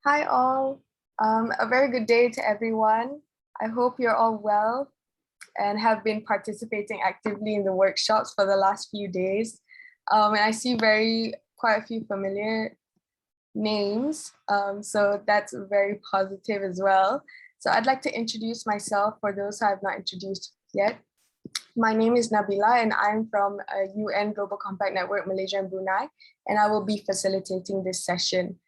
Hi all. A very good day to everyone. I hope you're all well and have been participating actively in the workshops for the last few days. And I see quite a few familiar names, so that's very positive as well. So I'd like to introduce myself for those who I've not introduced yet. My name is Nabila and I'm from UN Global Compact Network Malaysia and Brunei, and I will be facilitating this session.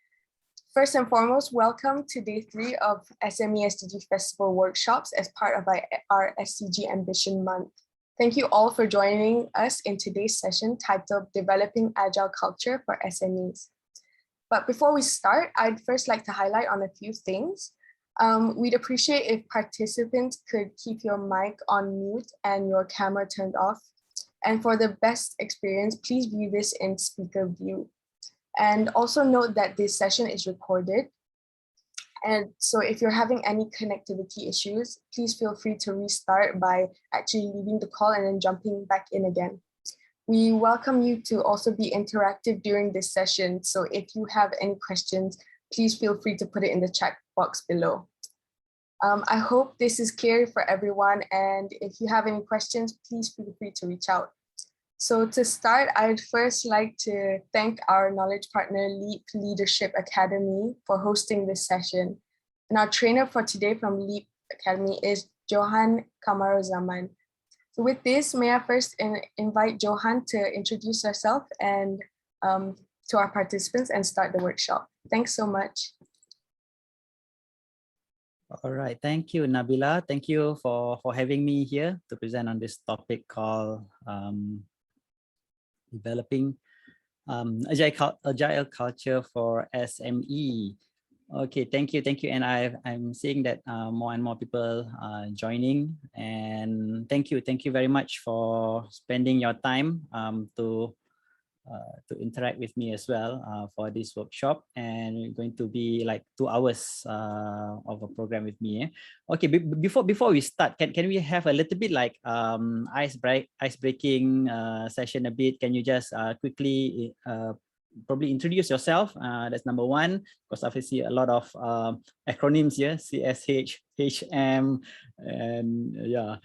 First and foremost, welcome to day 3 of SME SDG Festival workshops as part of our SDG Ambition Month. Thank you all for joining us in today's session titled Developing Agile Culture for SMEs. But before we start, I'd first like to highlight on a few things. We'd appreciate if participants could keep your mic on mute and your camera turned off. And for the best experience, please view this in speaker view. And also note that this session is recorded. And so if you're having any connectivity issues, please feel free to restart by actually leaving the call and then jumping back in again. We welcome you to also be interactive during this session. So if you have any questions, please feel free to put it in the chat box below. I hope this is clear for everyone. And if you have any questions, please feel free to reach out. So to start, I'd first like to thank our knowledge partner, Leap Leadership Academy, for hosting this session. And our trainer for today from Leap Academy is Johan Kamarozaman. So with this, may I first invite Johan to introduce herself and to our participants and start the workshop. Thanks so much. All right, thank you, Nabila. Thank you for having me here to present on this topic called developing agile culture for SME. Okay, thank you, and I'm seeing that more and more people are joining, and thank you very much for spending your time to interact with me as well for this workshop. And we're going to be like 2 hours of a program with me. Okay, before we start, can we have a little bit like ice breaking session a bit? Can you just quickly probably introduce yourself? That's number 1, because obviously a lot of acronyms here, CSH, HM, and yeah.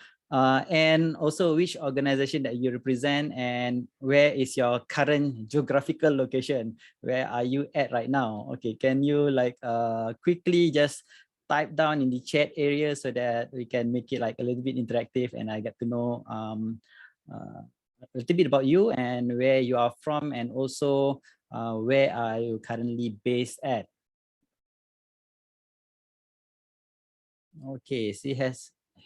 And also which organization that you represent and where is your current geographical location? Where are you at right now? Okay, can you like quickly just type down in the chat area so that we can make it like a little bit interactive and I get to know a little bit about you and where you are from, and also where are you currently based at? Okay,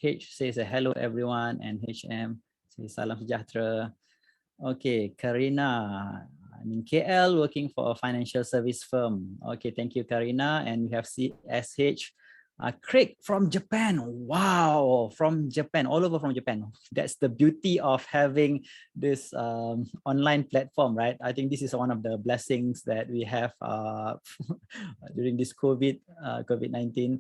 H says hello everyone, and HM says salam sejahtera. Okay, Karina, I'm in KL working for a financial service firm. Okay, thank you, Karina. And we have CSH, Craig from Japan. Wow, from Japan, all over from Japan. That's the beauty of having this online platform, right? I think this is one of the blessings that we have during this COVID-19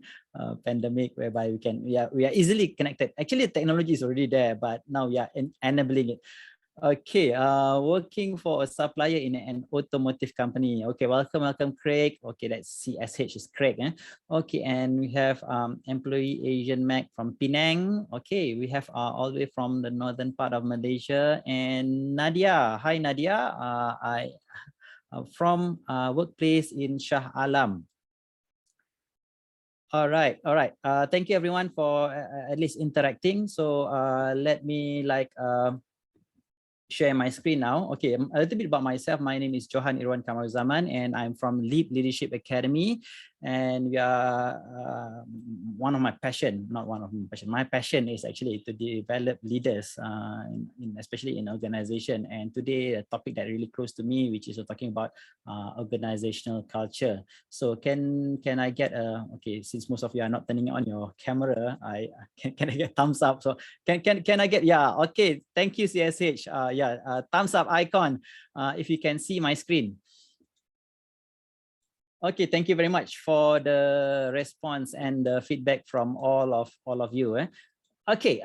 pandemic, whereby we are easily connected. Actually, the technology is already there, but now we are enabling it. Okay, working for a supplier in an automotive company. Okay, welcome, Craig. Okay, that's CSH is Craig. Okay, and we have employee Asian Mac from Penang. Okay, we have all the way from the northern part of Malaysia. And Nadia, hi Nadia. I from workplace in Shah Alam. All right. Thank you everyone for at least interacting. So let me like share my screen now. Okay, a little bit about myself. My name is Johan Irwan Kamaruzaman, and I'm from Leap Leadership Academy. And we are my passion is actually to develop leaders, especially in organization. And today, a topic that really close to me, which is talking about organizational culture. So can I get okay, since most of you are not turning on your camera, can I get thumbs up? So can I get, yeah, okay, thank you, CSH. Thumbs up icon if you can see my screen. Okay, thank you very much for the response and the feedback from all of you. Okay,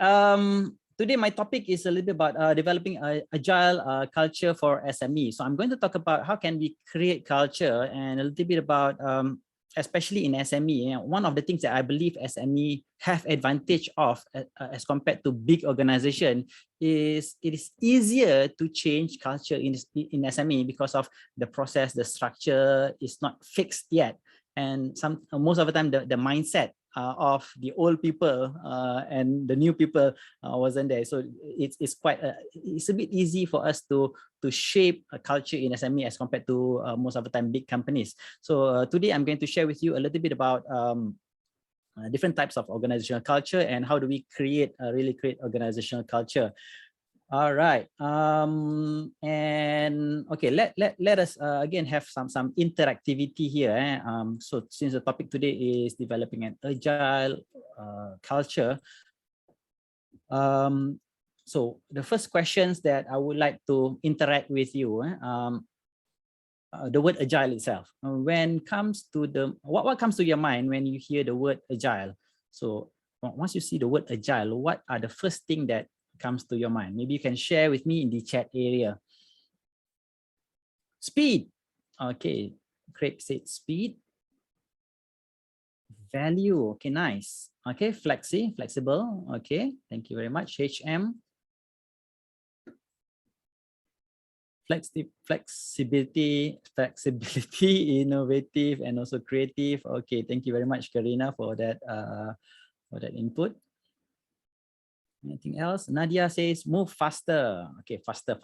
today my topic is a little bit about developing agile culture for SME. So I'm going to talk about how can we create culture, and a little bit about especially in SME, one of the things that I believe SME have advantage of as compared to big organization is it is easier to change culture in SME because of the process, the structure is not fixed yet. And most of the time, the mindset of the old people and the new people wasn't there. So it's it's a bit easy for us to shape a culture in SME as compared to most of the time big companies. So today I'm going to share with you a little bit about different types of organizational culture and how do we really create organizational culture. All right. And okay, let us again have some interactivity here. So since the topic today is developing an agile culture, so the first questions that I would like to interact with you, the word agile itself. When comes to what comes to your mind when you hear the word agile? So once you see the word agile, what are the first thing that comes to your mind? Maybe you can share with me in the chat area. Speed. Okay, Craig said speed. Value. Okay, nice. Okay, flexible. Okay, thank you very much. HM. Flexibility, innovative, and also creative. Okay, thank you very much, Karina, for that input. Anything else? Nadia says move faster. Okay, faster.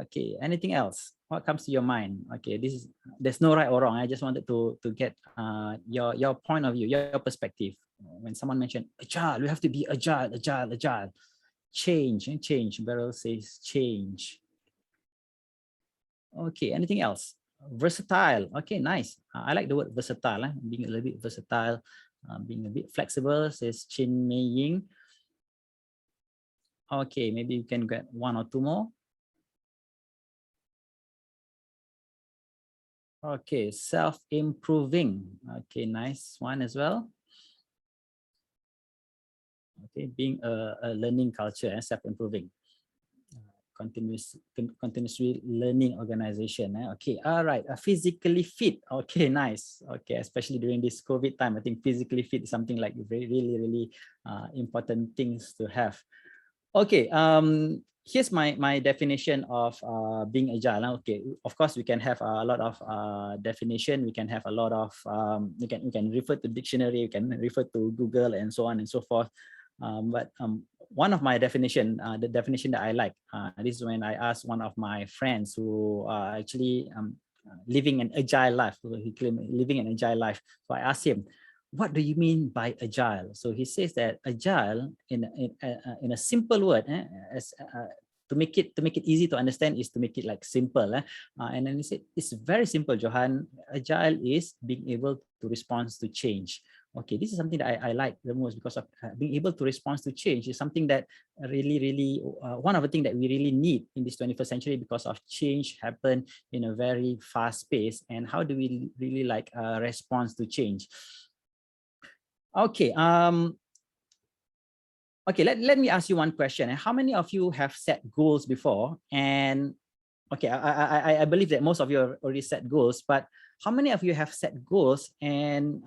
Okay, anything else? What comes to your mind? Okay, there's no right or wrong. I just wanted to get your point of view, your perspective. When someone mentioned agile, we have to be agile. Change. Beryl says change. Okay, anything else? Versatile. Okay, nice. I like the word versatile. Being a little bit versatile, being a bit flexible, says Chin Mei Ying. Okay, maybe you can get one or two more. Okay, self-improving. Okay, nice one as well. Okay, being a learning culture and self-improving. Continuously learning organization. Okay, all right. Physically fit. Okay, nice. Okay, especially during this COVID time, I think physically fit is something like really important things to have. Okay, here's my definition of being agile. Okay, of course we can have a lot of definition. We can have a lot of you can refer to dictionary, you can refer to Google and so on and so forth. But one of my definition, the definition that I like, this is when I asked one of my friends who are actually living an agile life. So he claimed living an agile life. So I asked him, what do you mean by agile? So he says that agile, in a simple word, to make it easy to understand, is to make it like simple. And then he said, it's very simple, Johan. Agile is being able to respond to change. Okay, this is something that I like the most, because of being able to respond to change is something that really one of the things that we really need in this 21st century, because of change happen in a very fast pace. And how do we really like respond to change? Okay, okay, let me ask you one question. How many of you have set goals before? And okay, I believe that most of you have already set goals, but how many of you have set goals? And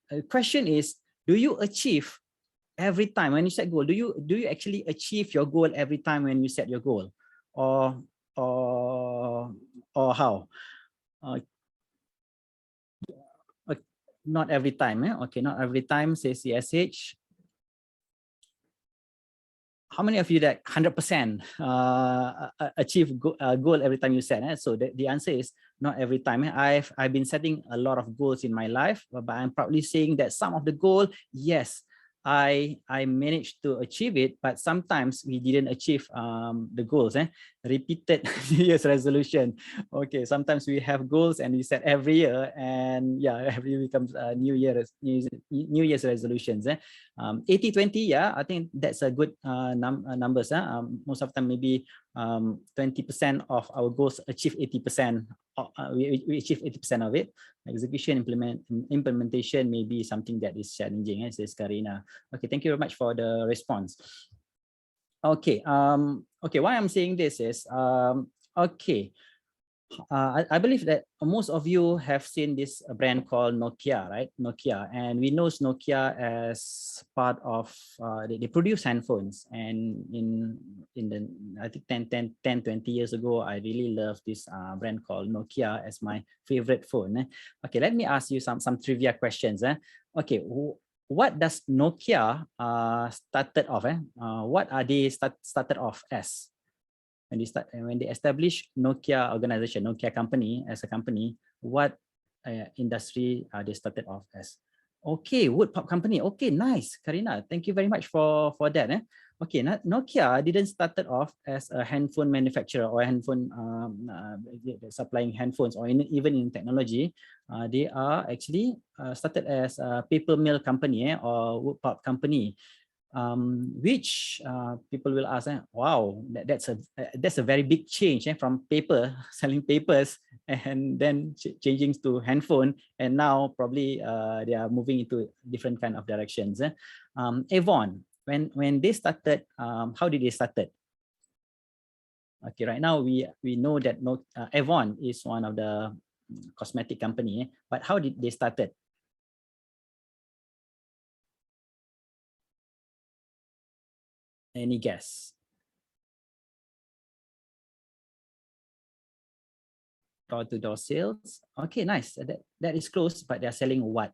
the question is, do you achieve every time when you set goal? Do you actually achieve your goal every time when you set your goal, or how? Not every time. Okay, not every time, says CSH. How many of you that 100% achieve goal every time you set? So the answer is not every time. I've been setting a lot of goals in my life, but I'm proudly saying that some of the goal, yes, I managed to achieve it, but sometimes we didn't achieve the goals. Repeated New Year's resolution. Okay, sometimes we have goals and we set every year, and yeah, every year becomes New Year's resolutions. 80-20, yeah, I think that's a good numbers. Most of the time, maybe 20% of our goals achieve 80%. We achieve 80% of it. Execution, implementation may be something that is challenging, says Karina. Okay, thank you very much for the response. Okay, okay, why I'm saying this is, okay, I believe that most of you have seen this brand called Nokia, right? Nokia, and we know Nokia as part of, they produce handphones, and in the, I think 20 years ago, I really loved this brand called Nokia as my favorite phone. Okay, let me ask you some trivia questions. Okay, what does Nokia started off? What are they started off as? When they established Nokia organization, Nokia company as a company, what industry they started off as? Okay, wood pulp company. Okay, nice, Karina. Thank you very much for that. Okay, Nokia didn't started off as a handphone manufacturer or handphone supplying handphones or even in technology. They are actually started as a paper mill company or wood pulp company. Which people will ask, wow, that's a very big change from paper, selling papers, and then changing to handphone, and now probably they are moving into different kind of directions. Avon, when they started, how did they started? Okay, right now we know that Avon is one of the cosmetic company, but how did they started? Any guess? Door-to-door sales. Okay, nice. That is close, but they're selling what?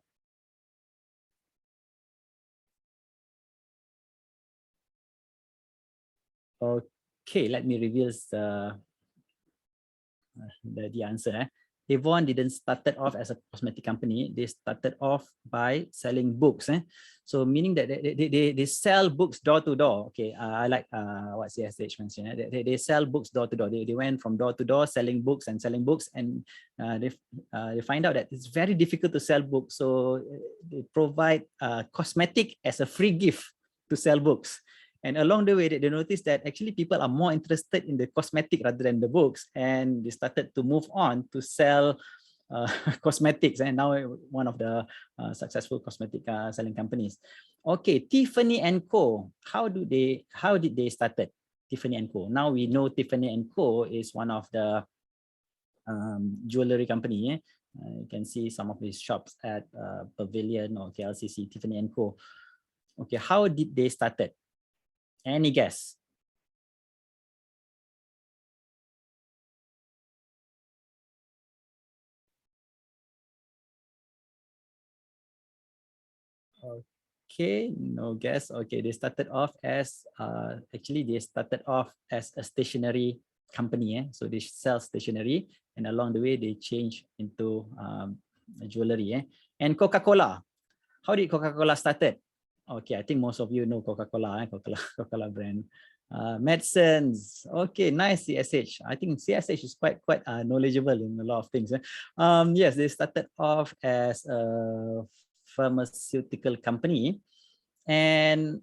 Okay, let me reveal the answer. Avon didn't started off as a cosmetic company. They started off by selling books. So meaning that they sell books door to door. Okay, I like what CSH mentioned. They sell books door to door. They went from door to door selling books, and they find out that it's very difficult to sell books. So they provide cosmetic as a free gift to sell books. And along the way, they noticed that actually people are more interested in the cosmetic rather than the books, and they started to move on to sell cosmetics. And now one of the successful cosmetic selling companies. Okay, Tiffany Co. How did they started? Tiffany Co. Now we know Tiffany Co. is one of the jewelry company. You can see some of these shops at Pavilion or KLCC, Tiffany Co. Okay, how did they started? Any guess? Okay, no guess. Okay, they started off as actually they started off as a stationery company. So they sell stationery, and along the way they changed into jewelry. And CocaCola. How did CocaCola started? Okay, I think most of you know Coca-Cola, Coca-Cola brand. Medicines. Okay, nice, CSH. I think CSH is quite knowledgeable in a lot of things. Yes, they started off as a pharmaceutical company, and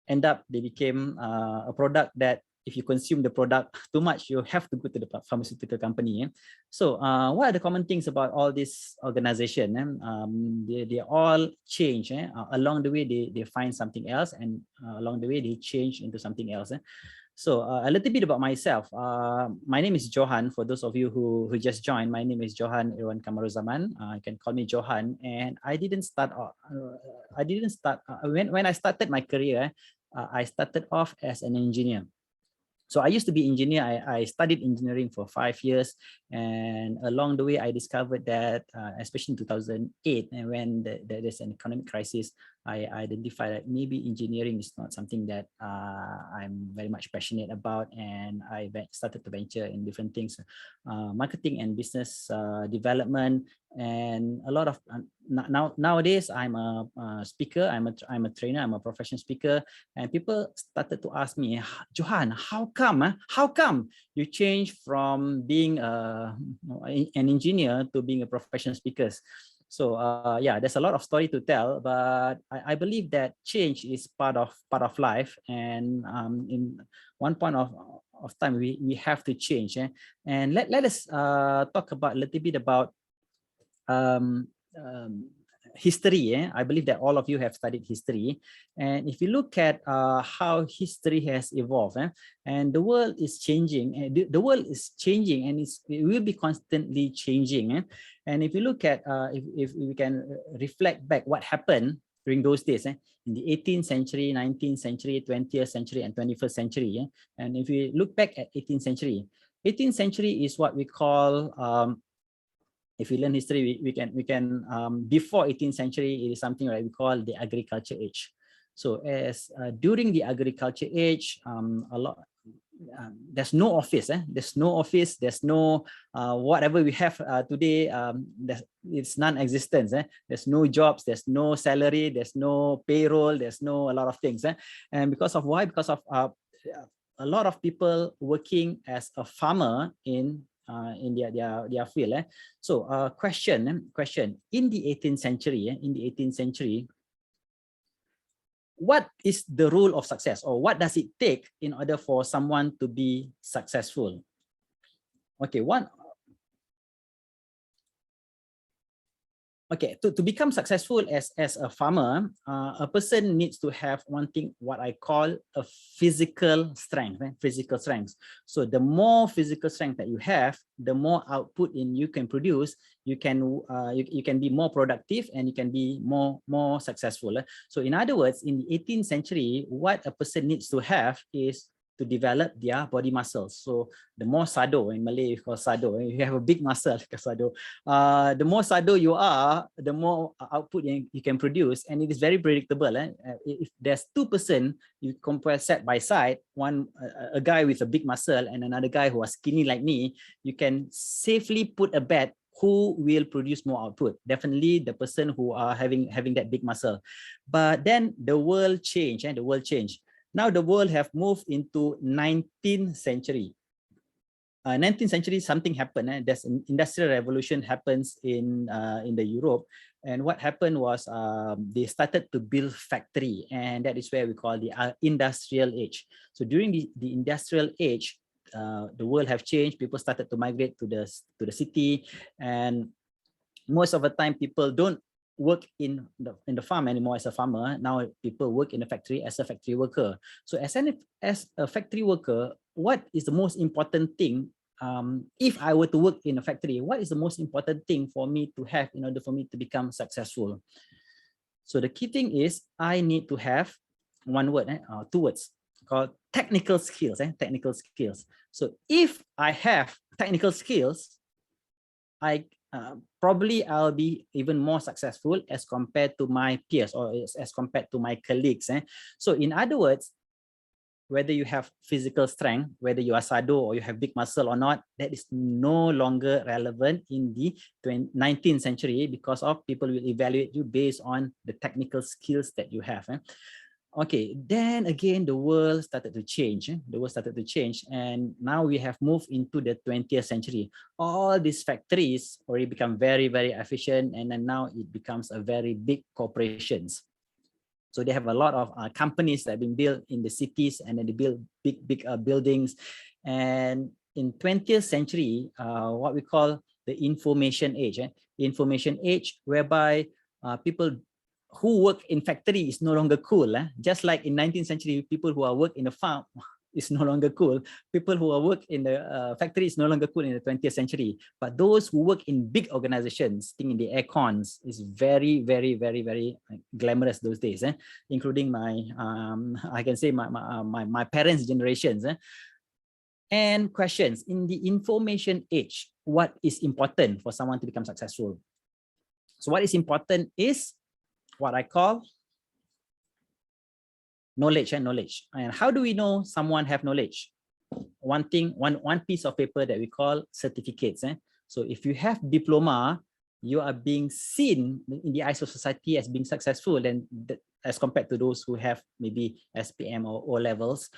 they became a product that if you consume the product too much, you have to go to the pharmaceutical company. So what are the common things about all this organization? They all change. Along the way, they find something else, and along the way, they change into something else. So a little bit about myself. My name is Johan. For those of you who just joined, my name is Johan Irwan Kamaruzaman. You can call me Johan. And I didn't start. When I started my career. I started off as an engineer. So I used to be engineer. I studied engineering for 5 years, and along the way, I discovered that, especially in 2008, and when there's an economic crisis, I identified that maybe engineering is not something that I'm very much passionate about, and I started to venture in different things, marketing and business development, and a lot of nowadays I'm a speaker. I'm a trainer. I'm a professional speaker, and people started to ask me, Johan, how come you changed from being an engineer to being a professional speaker? So yeah, there's a lot of story to tell, but I believe that change is part of life, and in one point of time we have to change. And let us talk about a little bit about history, I believe that all of you have studied history. And if you look at how history has evolved, and the world is changing, and the world is changing, and it will be constantly changing. And if you look at, if we can reflect back what happened during those days, in the 18th century, 19th century, 20th century, and 21st century. And if we look back at 18th century is what we call, if we learn history, we can before 18th century, it is something like we call the agriculture age. So as during the agriculture age, there's no office, there's no whatever we have today, it's non-existent. There's no jobs, there's no salary, there's no payroll, there's no a lot of things. And because of why? Because of a lot of people working as a farmer in their field. So question, in the 18th century, what is the rule of success, or what does it take in order for someone to be successful? Okay, to become successful as a farmer, a person needs to have one thing, what I call a physical strength. So the more physical strength that you have, the more output you can produce. You can be more productive, and you can be more successful. So in other words, in the 18th century, what a person needs to have is to develop their body muscles. So the more sado, in Malay we call sado, you have a big muscle, sado. The more sado you are, the more output you can produce, and it is very predictable. If there's two person, you compare side by side, a guy with a big muscle and another guy who was skinny like me, you can safely put a bet who will produce more output. Definitely the person who are having that big muscle. But then the world changed, and the world changed. Now the world have moved into 19th century. 19th century, something happened. There's an industrial revolution happens in the Europe, and what happened was they started to build factory, and that is where we call the industrial age. So during the industrial age, the world have changed. People started to migrate to the city, and most of the time people don't work in the farm anymore as a farmer. Now people work in a factory as a factory worker. So as a factory worker, what is the most important thing? If I were to work in a factory, what is the most important thing for me to have in order for me to become successful? So the key thing is I need to have one word, two words, called technical skills. Technical skills. So if I have technical skills, probably I'll be even more successful as compared to my peers, or as compared to my colleagues. So in other words, whether you have physical strength, whether you are sado or you have big muscle or not, that is no longer relevant in the 19th century, because of people will evaluate you based on the technical skills that you have. Okay, then again, the world started to change. And now we have moved into the 20th century. All these factories already become very, very efficient, and then now it becomes a very big corporations. So they have a lot of companies that have been built in the cities, and then they build big buildings. And in 20th century, what we call the information age, information age, whereby people who work in factory is no longer cool. Just like in 19th century, people who are work in a farm is no longer cool. People who are work in the factory is no longer cool in the 20th century. But those who work in big organizations, think in the aircons, is very, very, very, very glamorous those days, including my, I can say my parents' generations. And questions, in the information age, what is important for someone to become successful? So what is important is what I call knowledge. And how do we know someone have knowledge? One piece of paper that we call certificates. So if you have diploma, you are being seen in the eyes of society as being successful, and as compared to those who have maybe SPM or O levels.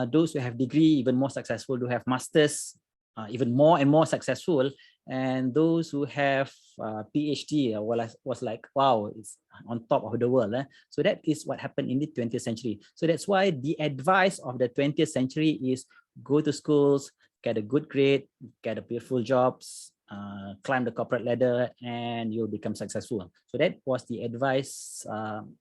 Those who have degree, even more successful, who have masters, even more and more successful. And those who have PhD was like, wow, it's on top of the world. So that is what happened in the 20th century. So that's why the advice of the 20th century is go to schools, get a good grade, get a beautiful jobs, climb the corporate ladder and you'll become successful. So that was the advice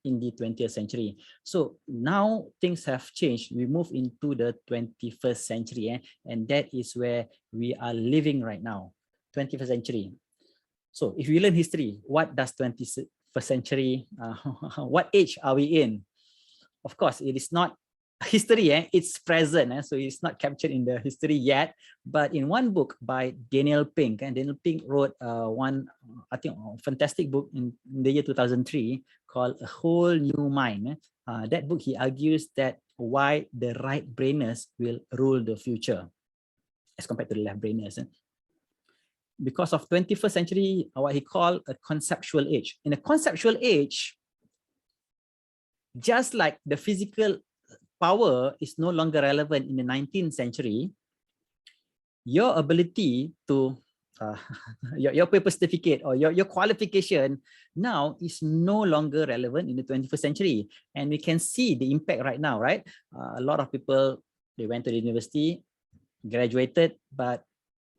in the 20th century. So now things have changed. We move into the 21st century, and that is where we are living right now, 21st century. So if you learn history, what does 21st century, what age are we in? Of course, it is not history, it's present, so it's not captured in the history yet. But in one book by Daniel Pink, and Daniel Pink wrote one, I think, fantastic book in the year 2003 called A Whole New Mind. That book, he argues that why the right brainers will rule the future as compared to the left brainers. Because of 21st century, what he called a conceptual age. In a conceptual age, just like the physical power is no longer relevant in the 19th century, your ability to, your paper certificate or your qualification now is no longer relevant in the 21st century. And we can see the impact right now, right? A lot of people, they went to the university, graduated, but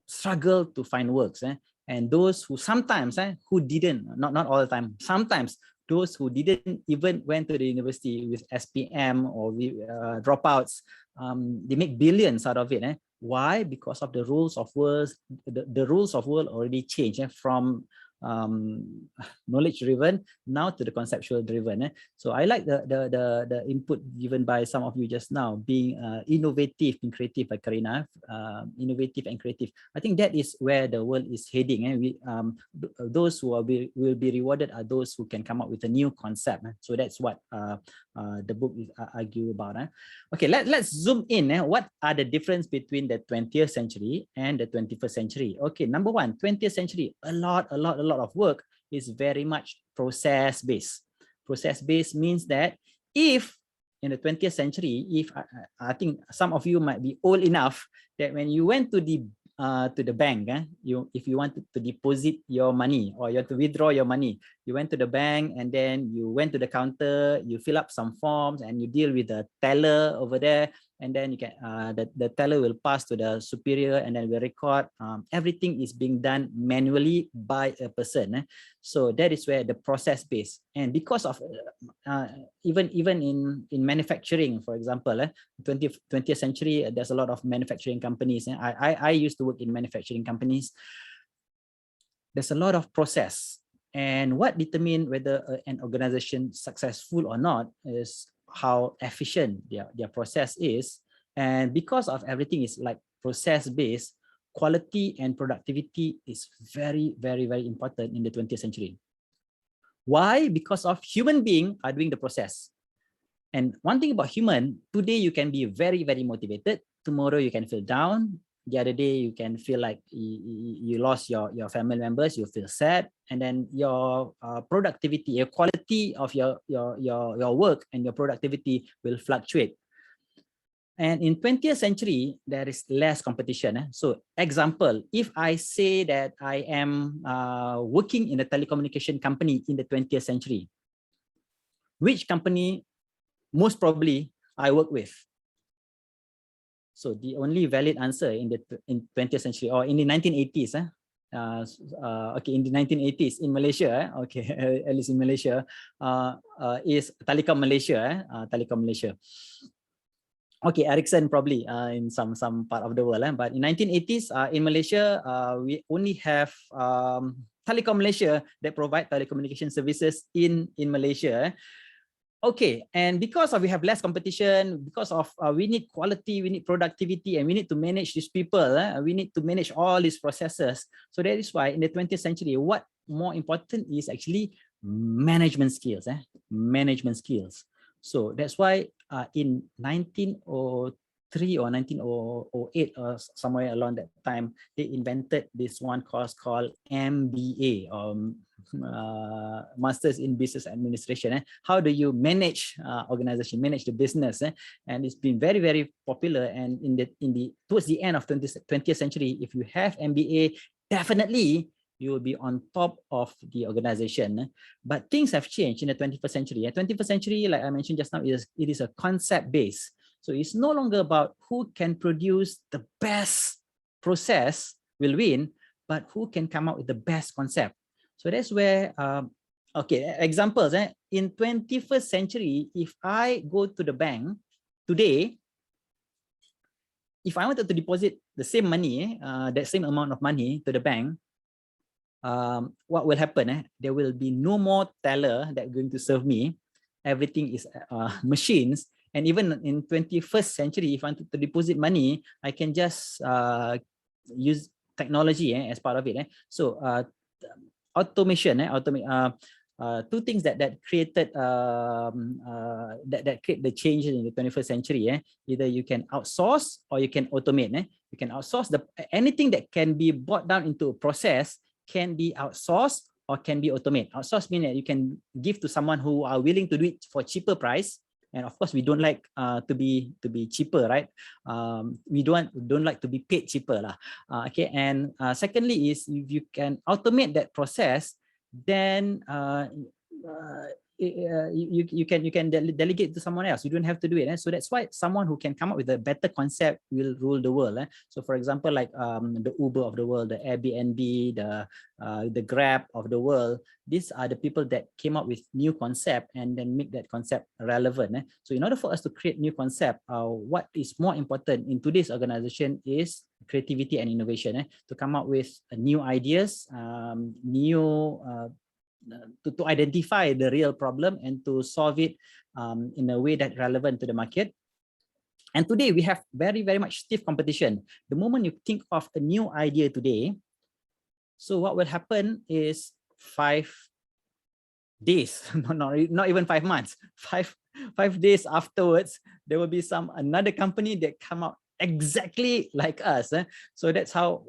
struggle to find works. And those who sometimes, who didn't, not all the time, sometimes those who didn't even went to the university with SPM or dropouts, they make billions out of it. Why? Because of the rules of world. The rules of world already changed from knowledge driven now to the conceptual driven. So I like the input given by some of you just now, being innovative, being creative, by Karina, innovative and creative. I think that is where the world is heading. Those who will be rewarded are those who can come up with a new concept. So that's what the book is argue about. Okay, let's zoom in. What are the difference between the 20th century and the 21st century? Okay, number one, 20th century, a lot of work is very much process based. Process based means that if in the 20th century, if I think some of you might be old enough that when you went to the bank, if you wanted to deposit your money or you want to withdraw your money, you went to the bank and then you went to the counter, you fill up some forms and you deal with the teller over there, and then you can the teller will pass to the superior and then will record. Everything is being done manually by a person. So that is where the process base. And because of even in manufacturing, for example, 20th century, there's a lot of manufacturing companies. And I used to work in manufacturing companies. There's a lot of process. And what determines whether an organization is successful or not is how efficient their process is. And because of everything is like process based, quality and productivity is very important in the 20th century. Why? Because of human beings are doing the process. And one thing about human, today you can be very motivated, tomorrow you can feel down, the other day you can feel like you lost your family members, you feel sad, and then your productivity, your quality of your work and your productivity will fluctuate. And in 20th century, there is less competition. So example, if I say that I am working in a telecommunication company in the 20th century, which company most probably I work with? So the only valid answer in 20th century or in the 1980s, okay, in the 1980s in Malaysia, okay, at least in Malaysia, is Telecom Malaysia, Telecom Malaysia. Okay, Ericsson probably in some part of the world, but in 1980s in Malaysia, we only have Telecom Malaysia that provide telecommunication services in Malaysia. Okay, and because of we have less competition, because of we need quality, we need productivity, and we need to manage these people, we need to manage all these processes. So that is why in the 20th century, what more important is actually management skills, management skills. So that's why in 1903 or 1908 or somewhere along that time, they invented this one course called MBA, Masters in Business Administration. How do you manage organization, manage the business? And it's been very popular. And towards the end of 20th century, if you have MBA, definitely you will be on top of the organization. But things have changed in the 21st century. 21st century, like I mentioned just now, it is a concept base. So it's no longer about who can produce the best process will win, but who can come up with the best concept? So that's where, okay, examples. In 21st century, if I go to the bank today, if I wanted to deposit the same money, that same amount of money to the bank, what will happen? There will be no more teller that are going to serve me. Everything is machines. And even in 21st century, if I want to deposit money, I can just use technology as part of it. So automation, two things that created that create the changes in the 21st century. Either you can outsource or you can automate. You can outsource anything that can be brought down into a process can be outsourced or can be automated. Outsource means that you can give to someone who are willing to do it for cheaper price. And of course, we don't like to be cheaper, right? We don't like to be paid cheaper, lah. Okay. And secondly is if you can automate that process, then you can delegate to someone else. You don't have to do it. So that's why someone who can come up with a better concept will rule the world. So for example, like the Uber of the world, the Airbnb, the Grab of the world, these are the people that came up with new concept and then make that concept relevant. So in order for us to create new concept, what is more important in today's organization is creativity and innovation, to come up with new ideas, to identify the real problem and to solve it in a way that's relevant to the market. And today we have very, very much stiff competition. The moment you think of a new idea today, so what will happen is 5 days, not even 5 months, 5 days afterwards, there will be another company that come out exactly like us. So that's how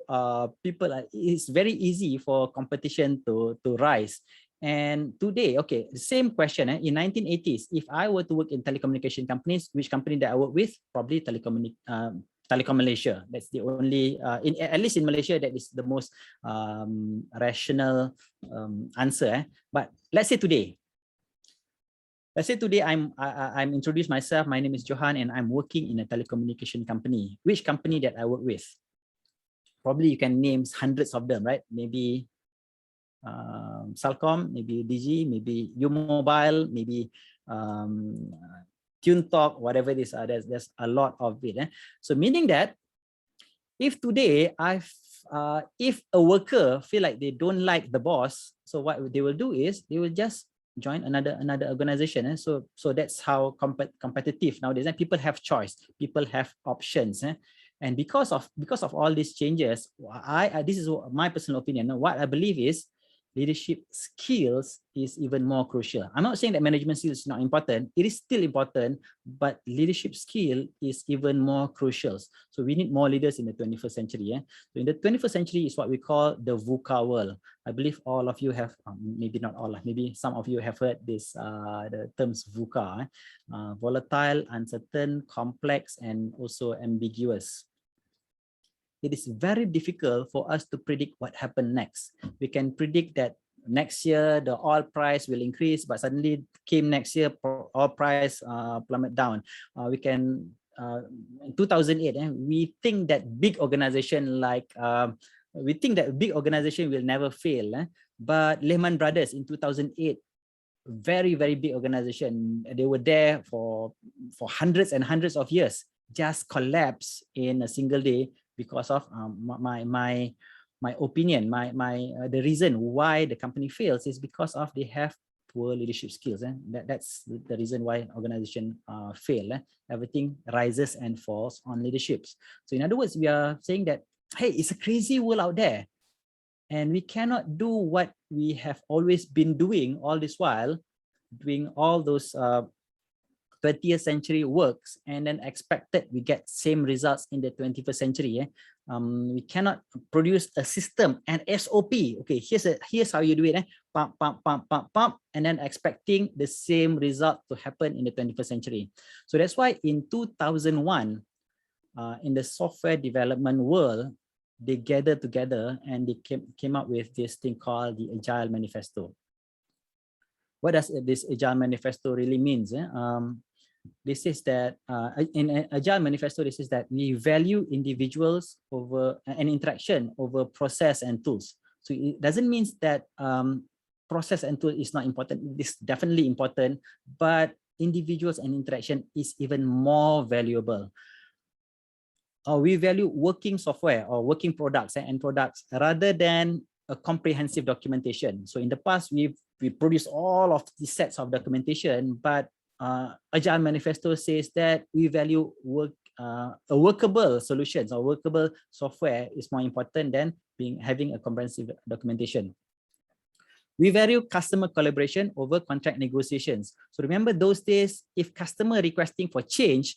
people it's very easy for competition to rise. And today, okay, the same question. In 1980s, if I were to work in telecommunication companies, which company that I work with? Probably Telecom Malaysia. That's the only, at least in Malaysia, that is the most rational answer. But let's say today I'm introduced myself. My name is Johan, and I'm working in a telecommunication company. Which company that I work with? Probably you can name hundreds of them, right? Maybe Celcom, maybe Digi, maybe U Mobile, maybe Tune Talk, whatever it is. There's a lot of it. So meaning that if today if a worker feel like they don't like the boss, so what they will do is they will just join another organization. So that's how competitive nowadays. And people have choice, people have options. And because of all these changes, this is my personal opinion. What I believe is leadership skills is even more crucial. I'm not saying that management skills is not important. It is still important, but leadership skill is even more crucial. So we need more leaders in the 21st century. So in the 21st century is what we call the VUCA world. I believe all of you have, maybe not all, maybe some of you have heard this, the terms VUCA, volatile, uncertain, complex, and also ambiguous. It is very difficult for us to predict what happened next. We can predict that next year the oil price will increase, but suddenly came next year oil price plummet down. We can in 2008, we think that big organization will never fail. But Lehman Brothers in 2008, very, very big organization. They were there for hundreds and hundreds of years, just collapsed in a single day because of my opinion. The reason why the company fails is because of they have poor leadership skills. That's the reason why organization fail. Everything rises and falls on leaderships. So in other words, we are saying that, hey, it's a crazy world out there, and we cannot do what we have always been doing all this while, doing all those 20th century works and then expected we get same results in the 21st century. We cannot produce a system, an SOP. Okay, here's how you do it. Pump, and then expecting the same result to happen in the 21st century. So that's why in 2001, in the software development world, they gathered together and they came up with this thing called the Agile Manifesto. What does this Agile Manifesto really means? this is that in Agile Manifesto, this is that we value individuals over an interaction over process and tools. So it doesn't mean that process and tool is not important. It's definitely important, but individuals and interaction is even more valuable. We value working software or working products and products rather than a comprehensive documentation. So in the past, we produce all of these sets of documentation, but Agile Manifesto says that we value workable solutions or workable software is more important than having a comprehensive documentation. We value customer collaboration over contract negotiations. So remember those days, if customer requesting for change,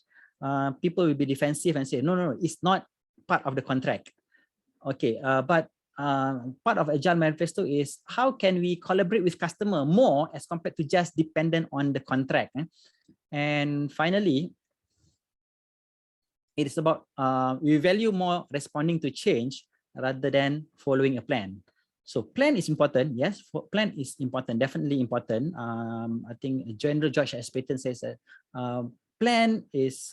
people will be defensive and say, no, it's not part of the contract. Okay, but part of Agile Manifesto is how can we collaborate with customer more as compared to just dependent on the contract. And finally, it is about we value more responding to change rather than following a plan. So plan is important, yes. Plan is important, definitely important. I think General George S. Patton says that plan is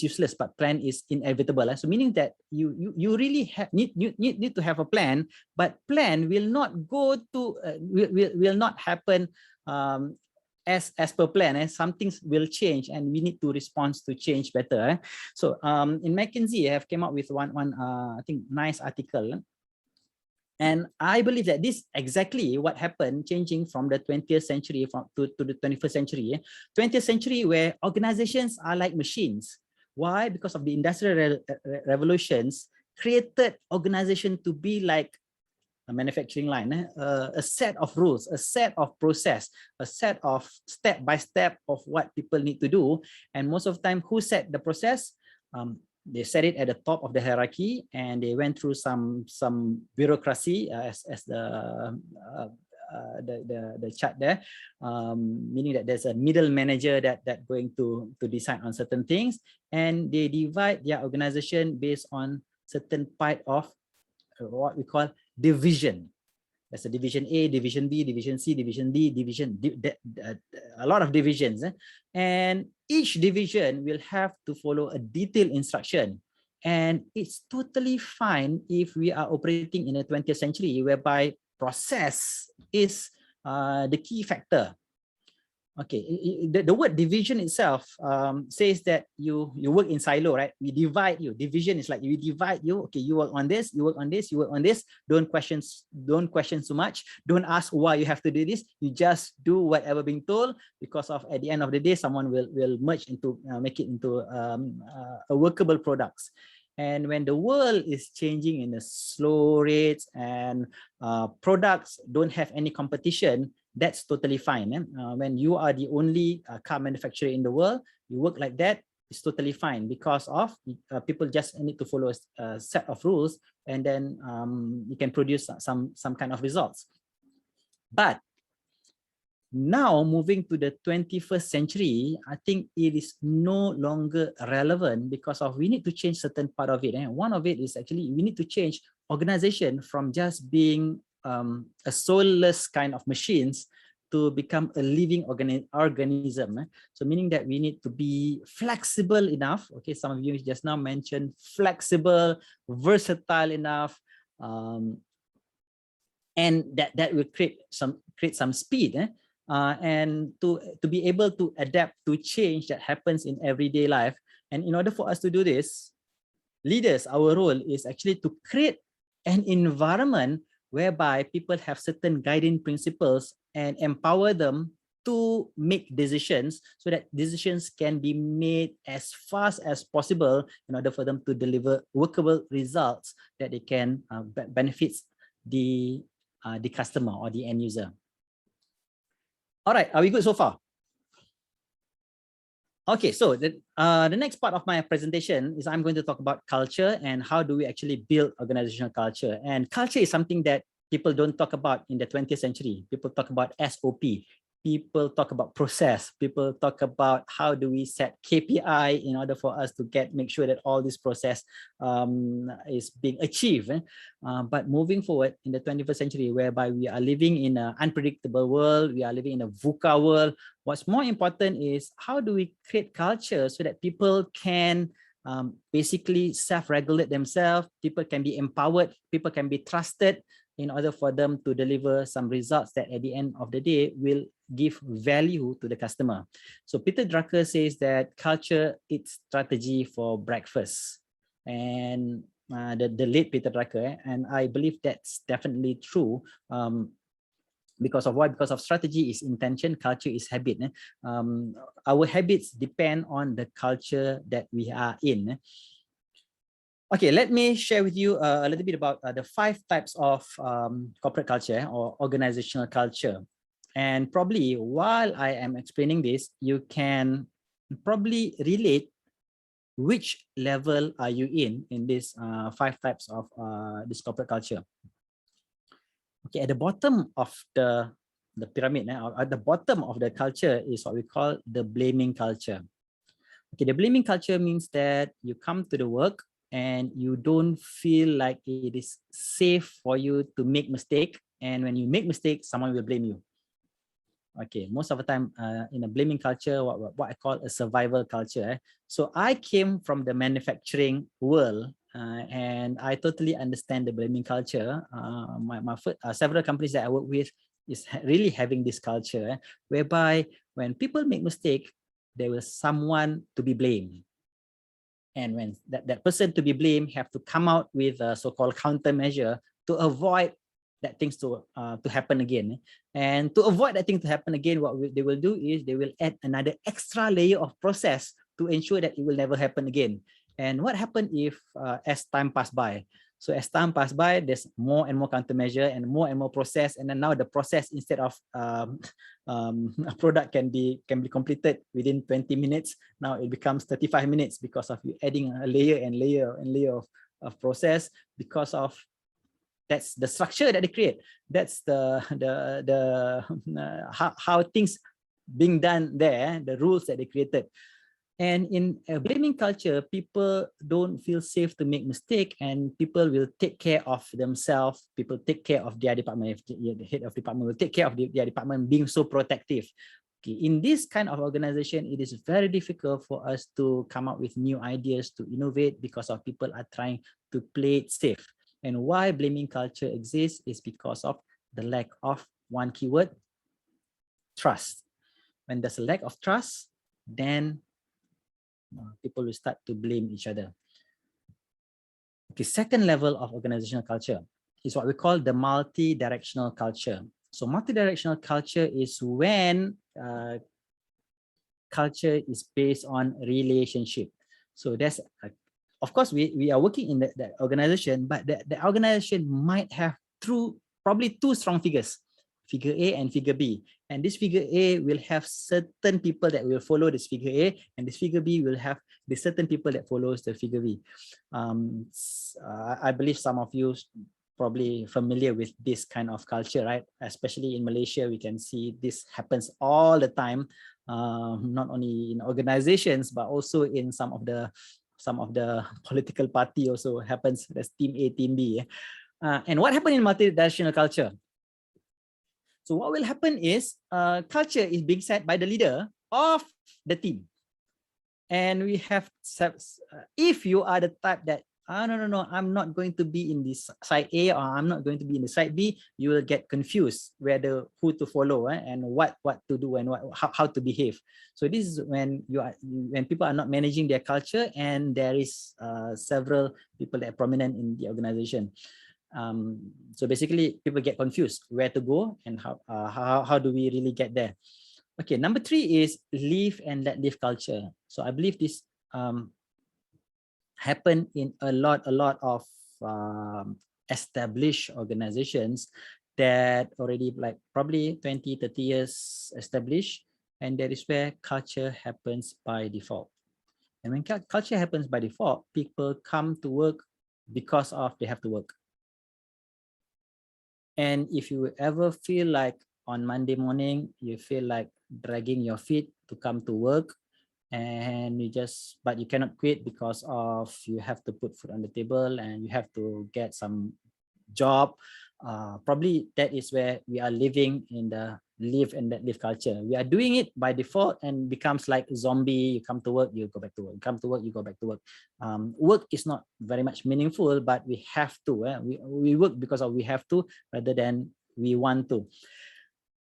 useless, but plan is inevitable. So meaning that you really need to have a plan, but plan will not go to will not happen as per plan. Some things will change, and we need to respond to change better. So in McKinsey, I have came up with one I think nice article. And I believe that this exactly what happened, changing from the 20th century to the 21st century. 20th century, where organizations are like machines. Why? Because of the industrial revolutions created organization to be like a manufacturing line, a set of rules, a set of process, a set of step by step of what people need to do. And most of the time, who set the process? They set it at the top of the hierarchy, and they went through some bureaucracy as the chart there, meaning that there's a middle manager that going to decide on certain things, and they divide their organization based on certain part of what we call division. There's a division A, division B, division C, division D, a lot of divisions. And each division will have to follow a detailed instruction. And it's totally fine if we are operating in the 20th century, whereby process is the key factor. Okay, the word division itself says that you work in silo, right? We divide you. Division is like we divide you. Okay, you work on this, you work on this, you work on this. Don't question so much. Don't ask why you have to do this. You just do whatever being told, because of at the end of the day, someone will merge into make it into a workable products. And when the world is changing in a slow rates and products don't have any competition, that's totally fine. When you are the only car manufacturer in the world, you work like that, it's totally fine, because of people just need to follow a set of rules, and then you can produce some kind of results. But now moving to the 21st century, I think it is no longer relevant, because of we need to change certain part of it. And one of it is actually we need to change organization from just being a soulless kind of machines to become a living organism. So meaning that we need to be flexible enough. Okay, some of you just now mentioned flexible, versatile enough, and that will create some speed. And to be able to adapt to change that happens in everyday life. And in order for us to do this, leaders, our role is actually to create an environment whereby people have certain guiding principles and empower them to make decisions, so that decisions can be made as fast as possible in order for them to deliver workable results that they can benefit the customer or the end user. All right, are we good so far? Okay, so the next part of my presentation is I'm going to talk about culture and how do we actually build organizational culture. And culture is something that people don't talk about in the 20th century. People talk about SOP, people talk about process. People talk about how do we set KPI in order for us to make sure that all this process is being achieved. But moving forward in the 21st century, whereby we are living in an unpredictable world, we are living in a VUCA world, what's more important is how do we create culture so that people can basically self-regulate themselves, people can be empowered, people can be trusted in order for them to deliver some results that at the end of the day will give value to the customer. So Peter Drucker says that culture is strategy for breakfast. And the late Peter Drucker, and I believe that's definitely true. Because of why? Because of strategy is intention, culture is habit. Our habits depend on the culture that we are in. Okay, let me share with you a little bit about the 5 types of corporate culture or organizational culture. And probably while I am explaining this, you can probably relate which level are you in this 5 types of this corporate culture. Okay, at the bottom of the pyramid, at the bottom of the culture is what we call the blaming culture. Okay, the blaming culture means that you come to the work and you don't feel like it is safe for you to make mistake. And when you make mistake, someone will blame you. Okay, most of the time in a blaming culture, what I call a survival culture. So I came from the manufacturing world and I totally understand the blaming culture. Several companies that I work with is really having this culture whereby when people make mistake, there was someone to be blamed. And when that person to be blamed have to come out with a so-called countermeasure to avoid that things to happen again. And to avoid that thing to happen again, what they will do is they will add another extra layer of process to ensure that it will never happen again. And what happened if as time passed by? So as time passed by, there's more and more countermeasure and more process. And then now the process, instead of a product can be completed within 20 minutes, now it becomes 35 minutes because of you adding a layer and layer of process, because of that's the structure that they create. That's how things being done there, the rules that they created. And in a blaming culture, people don't feel safe to make mistake, and people will take care of themselves. People take care of their department. The head of department will take care of their department, being so protective. Okay, in this kind of organization, it is very difficult for us to come up with new ideas to innovate because of people are trying to play it safe. And why blaming culture exists is because of the lack of one keyword: trust. When there's a lack of trust, then people will start to blame each other. Okay, second level of organizational culture is what we call the multi-directional culture. So multi-directional culture is when culture is based on relationship. So there's of course we are working in that organization, but the organization might have probably two strong figures, figure A and figure B. And this figure A will have certain people that will follow this figure A, and this figure B will have the certain people that follows the figure B. I believe some of you probably familiar with this kind of culture, right? Especially in Malaysia, we can see this happens all the time, not only in organizations, but also in some of the political party also happens. There's team A, team B. And what happened in multi-directional culture? So what will happen is culture is being set by the leader of the team. And we have, if you are the type that, no, I'm not going to be in this side A, or I'm not going to be in the side B, you will get confused whether who to follow and what to do and how to behave. So this is when people are not managing their culture, and there is several people that are prominent in the organization. So basically people get confused where to go and how do we really get there. Okay, number 3 is live and let live culture. So I believe this happen in a lot of established organizations that already like probably 20-30 years established, and that is where culture happens by default. And when culture happens by default, people come to work because of they have to work. And if you ever feel like, on Monday morning, you feel like dragging your feet to come to work, and but you cannot quit because of you have to put food on the table and you have to get some job. Probably that is where we are living in the live and let live culture. We are doing it by default and becomes like a zombie. You come to work, you go back to work. You come to work, you go back to work. Work is not very much meaningful, but we have to. We work because we have to rather than we want to.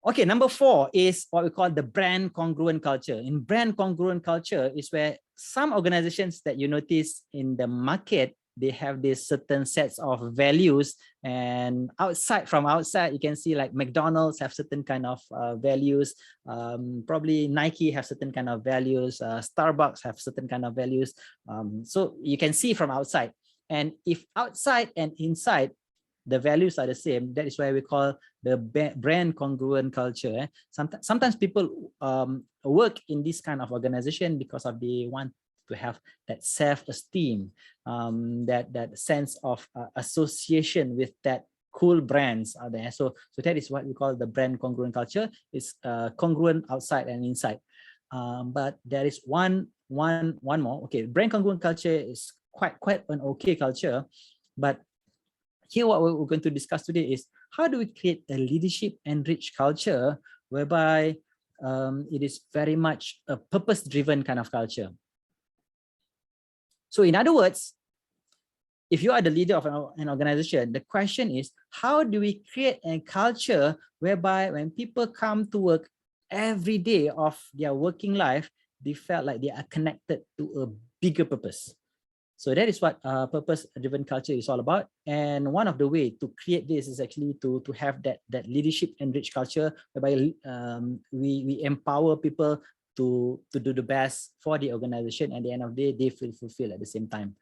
Okay, number 4 is what we call the brand congruent culture. In brand congruent culture is where some organizations that you notice in the market, they have these certain sets of values, and from outside you can see like McDonald's have certain kind of values, probably Nike have certain kind of values, Starbucks have certain kind of values. So you can see from outside, and if outside and inside the values are the same, that is why we call the brand congruent culture. Sometimes people work in this kind of organization because of they want to have that self-esteem, that sense of association with that cool brands are there. So that is what we call the brand congruent culture. It's congruent outside and inside. But there is one more. Okay, brand congruent culture is quite an okay culture, but here what we're going to discuss today is how do we create a leadership enriched culture whereby it is very much a purpose-driven kind of culture. So in other words, if you are the leader of an organization, the question is, how do we create a culture whereby when people come to work every day of their working life, they felt like they are connected to a bigger purpose? So that is what purpose-driven culture is all about. And one of the way to create this is actually to have that leadership enriched culture whereby we empower people to do the best for the organization. At the end of the day, they feel fulfilled at the same time.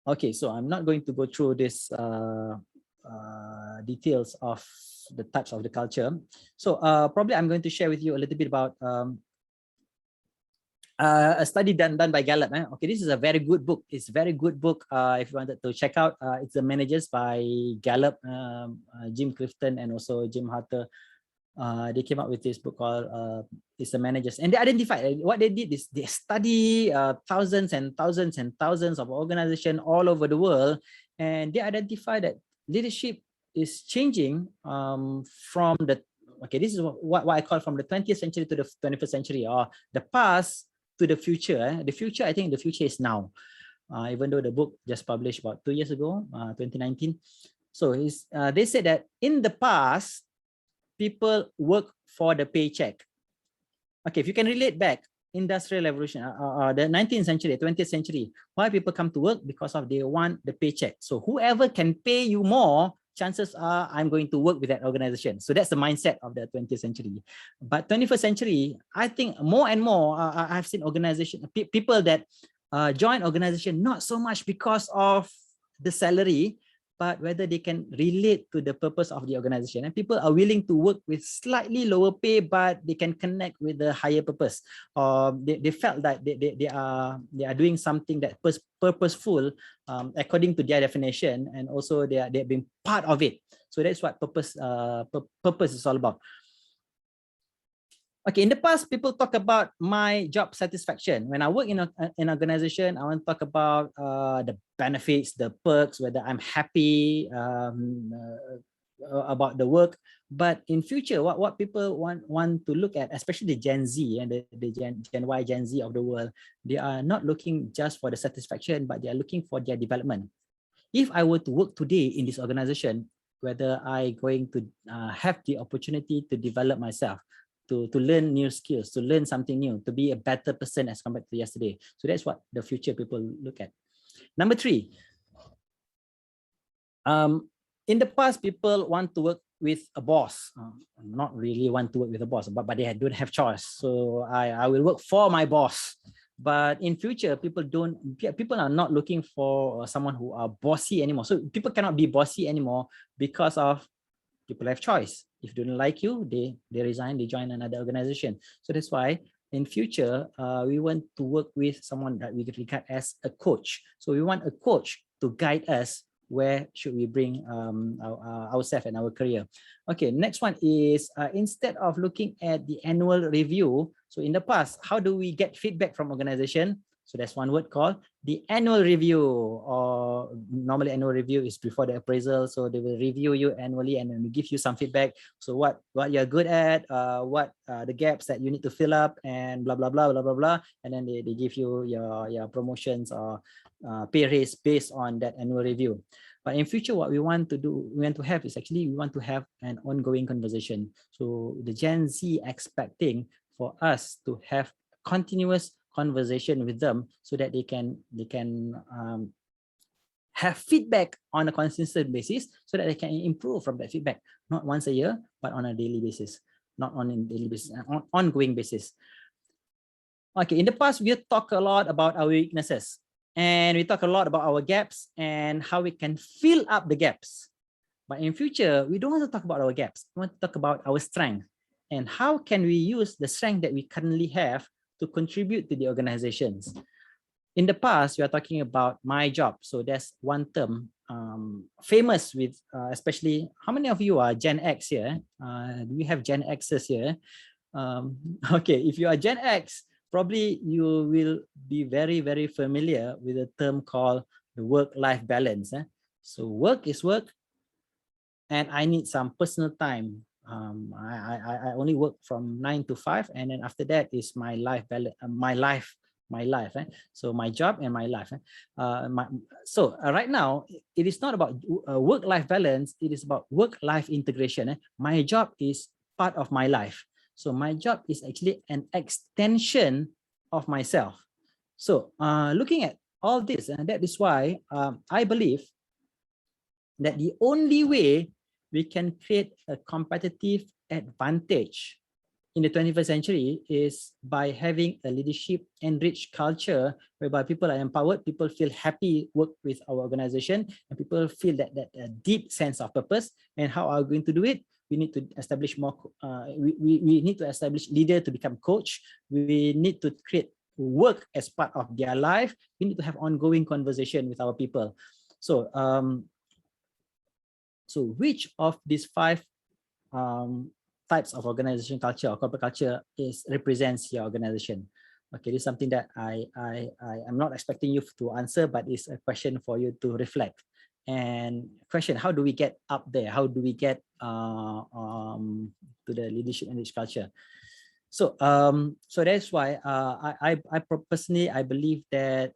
Okay, so I'm not going to go through this details of the types of the culture. So probably I'm going to share with you a little bit about a study done by Gallup. Okay, this is a very good book. It's a very good book if you wanted to check out. It's The Managers by Gallup, Jim Clifton and also Jim Harter. They came up with this book called It's the Managers. And they identified, what they did is they study thousands and thousands and thousands of organizations all over the world. And they identified that leadership is changing from the, okay, this is what I call from the 20th century to the 21st century, or the past to the future. The future, I think the future is now, even though the book just published about 2 years ago, 2019. So they said that in the past, people work for the paycheck. Okay, if you can relate back, Industrial Revolution, the 19th century, 20th century, why people come to work? Because of they want the paycheck. So whoever can pay you more, chances are I'm going to work with that organization. So that's the mindset of the 20th century. But 21st century, I think more and more, I've seen people that join organization, not so much because of the salary, but whether they can relate to the purpose of the organization. And people are willing to work with slightly lower pay, but they can connect with the higher purpose. They felt that they are doing something that purposeful according to their definition, and also they're being part of it. So that's what purpose is all about. Okay, in the past, people talk about my job satisfaction. When I work in an organization, I want to talk about the benefits, the perks, whether I'm happy about the work. But in future, what people want to look at, especially the Gen Z and the Gen Y, Gen Z of the world, they are not looking just for the satisfaction, but they are looking for their development. If I were to work today in this organization, whether I going to have the opportunity to develop myself, to learn new skills, to learn something new, to be a better person as compared to yesterday. So that's what the future people look at. Number 3, in the past, people want to work with a boss. Not really want to work with a boss, but they don't have choice. So I will work for my boss. But in future, people are not looking for someone who are bossy anymore. So people cannot be bossy anymore because of people have choice. If they don't like you, they resign, they join another organization. So that's why in future, we want to work with someone that we regard as a coach. So we want a coach to guide us where should we bring ourselves and our career. Okay, next one is instead of looking at the annual review, so in the past, how do we get feedback from organization? So that's one word called the annual review, or normally annual review is before the appraisal. So they will review you annually and then give you some feedback. So what you're good at, what the gaps that you need to fill up, and blah, blah, blah, blah, blah, blah. And then they give you your promotions or pay raise based on that annual review. But in future, what we want to do, we want to have is actually, we want to have an ongoing conversation. So the Gen Z expecting for us to have continuous conversation with them so that they can have feedback on a consistent basis so that they can improve from that feedback, not once a year, but on a daily basis, not on a daily basis, on ongoing basis. Okay, in the past, we talk a lot about our weaknesses and we talk a lot about our gaps and how we can fill up the gaps. But in future, we don't want to talk about our gaps. We want to talk about our strength and how can we use the strength that we currently have to contribute to the organizations. In the past, we are talking about my job. So that's one term famous with, especially, how many of you are Gen X here? Do we have Gen Xers here? Okay, if you are Gen X, probably you will be very, very familiar with a term called the work-life balance. So work is work, and I need some personal time. I only work from 9 to 5, and then after that is my life balance, my life. So my job and my life. So right now, it is not about work-life balance. It is about work-life integration. My job is part of my life. So my job is actually an extension of myself. So looking at all this, and that is why I believe that the only way we can create a competitive advantage in the 21st century is by having a leadership enriched culture whereby people are empowered, people feel happy work with our organization, and people feel that a deep sense of purpose. And how are we going to do it? We need to establish more, we need to establish leader to become coach. We need to create work as part of their life. We need to have ongoing conversation with our people. So, so which of these 5 types of organization culture or corporate culture represents your organization? Okay, this is something that I am not expecting you to answer, but it's a question for you to reflect. And question, how do we get up there? How do we get to the leadership and leadership culture? So so that's why I personally, I believe that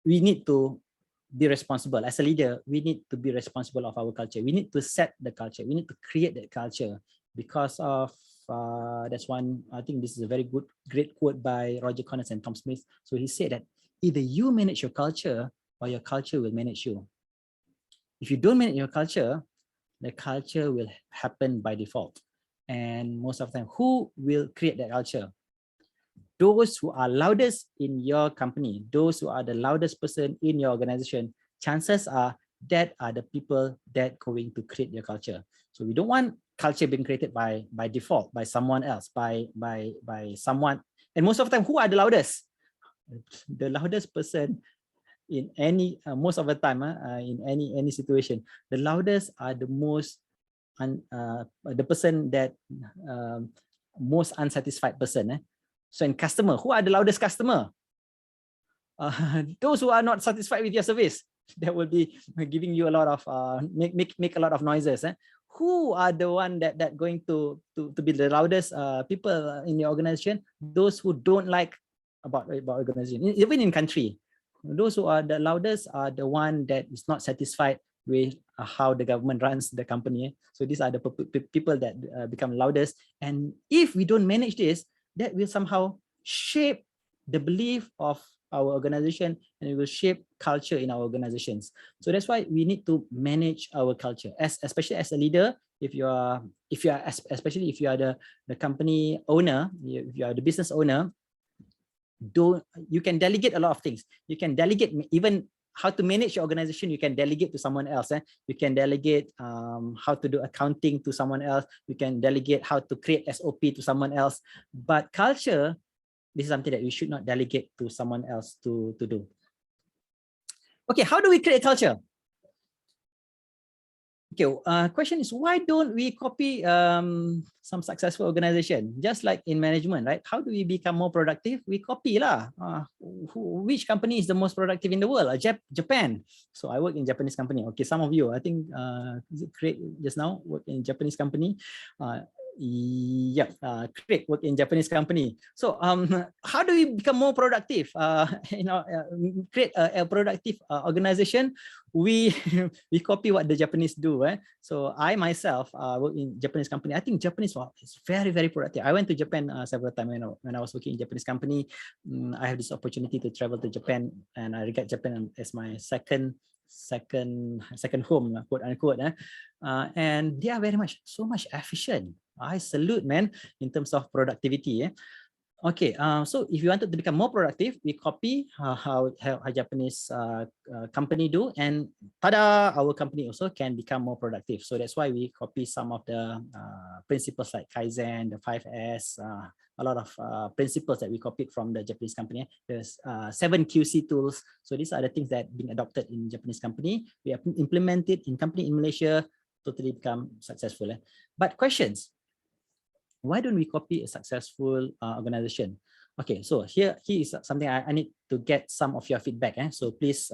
we need to be responsible. As a leader, we need to be responsible of our culture. We need to set the culture. We need to create that culture because of, that's one, I think this is a very great quote by Roger Connors and Tom Smith. So he said that either you manage your culture or your culture will manage you. If you don't manage your culture, the culture will happen by default. And most of the time, who will create that culture? Those who are loudest in your company, those who are the loudest person in your organization, chances are that are the people that going to create your culture. So we don't want culture being created by default, by someone else, by someone. And most of the time, who are the loudest? The loudest person in any, most of the time, in any situation, the loudest are the most, the person that most unsatisfied person. So in customer, who are the loudest customer? Those who are not satisfied with your service, that will be giving you a lot of make a lot of noises. Who are the one that going to be the loudest people in your organization? Those who don't like about organization, even in country. Those who are the loudest are the one that is not satisfied with how the government runs the company. So these are the people that become loudest. And if we don't manage this, that will somehow shape the belief of our organization, and it will shape culture in our organizations. So that's why we need to manage our culture, especially as a leader. Especially if you are the company owner, if you are the business owner, you can delegate a lot of things. You can delegate even how to manage your organization. You can delegate to someone else. You can delegate how to do accounting to someone else. You can delegate how to create SOP to someone else. But culture, this is something that we should not delegate to someone else to do. Okay, how do we create culture? Okay, question is, why don't we copy some successful organization? Just like in management, right? How do we become more productive? We copy lah. Which company is the most productive in the world? Japan. So I work in Japanese company. Okay, some of you, I think, Craig just now work in Japanese company. Craig work in Japanese company. So how do we become more productive? Create a productive organization. We we copy what the Japanese do. So I myself work in Japanese company. I think Japanese is very, very productive. I went to Japan several times when I was working in Japanese company. I have this opportunity to travel to Japan, and I regard Japan as my second home, quote unquote. And they are so much efficient. I salute, man, in terms of productivity. Okay, so if you wanted to become more productive, we copy how a Japanese company do, and tada, our company also can become more productive. So that's why we copy some of the principles like Kaizen, the 5S, a lot of principles that we copied from the Japanese company. There's 7 QC tools. So these are the things that being adopted in Japanese company. We have implemented in company in Malaysia, totally become successful. But questions? Why don't we copy a successful organization? Okay, so here is something I need to get some of your feedback. So please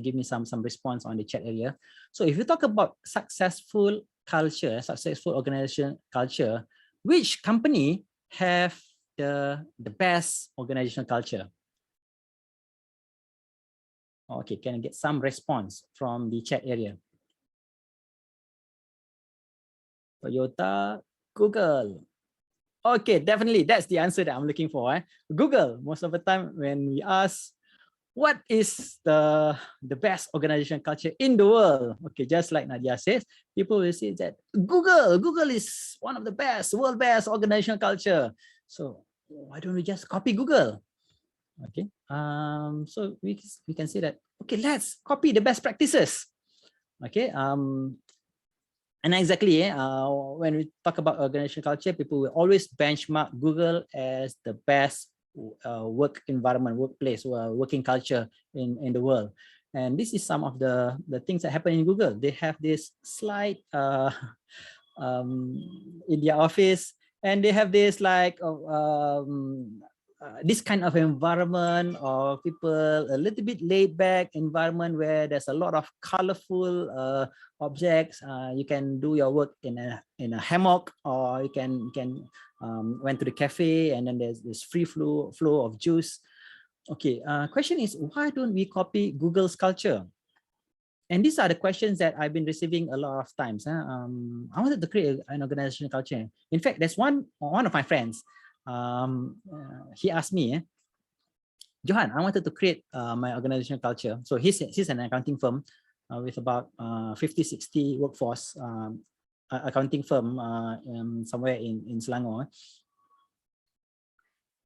give me some response on the chat area. So if you talk about successful culture, successful organization culture, which company have the best organizational culture? Okay, can I get some response from the chat area? Toyota, Google. Okay, definitely. That's the answer that I'm looking for. Google, most of the time when we ask, what is the best organization culture in the world? Okay, just like Nadia says, people will say that Google is one of the best, world best organizational culture. So why don't we just copy Google? Okay, so we can say that, okay, let's copy the best practices. Okay, and exactly, when we talk about organizational culture, people will always benchmark Google as the best work environment, workplace, working culture in the world. And this is some of the things that happen in Google. They have this slide in their office, and they have this like this kind of environment of people, a little bit laid back environment where there's a lot of colorful objects. You can do your work in a hammock, or you can went to the cafe, and then there's this free flow of juice. Okay, question is, why don't we copy Google's culture? And these are the questions that I've been receiving a lot of times. I wanted to create an organizational culture. In fact, there's one of my friends. He asked me, Johan, I wanted to create my organizational culture. So he's an accounting firm with about 50-60 workforce, accounting firm somewhere in Selangor.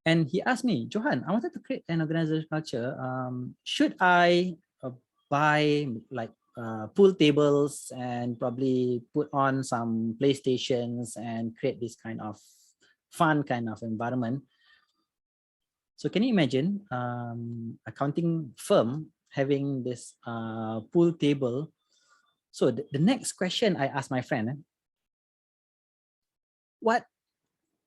And he asked me, Johan, I wanted to create an organizational culture. Should I buy like pool tables and probably put on some PlayStations and create this kind of fun kind of environment? So can you imagine accounting firm having this pool table? So the next question I asked my friend, what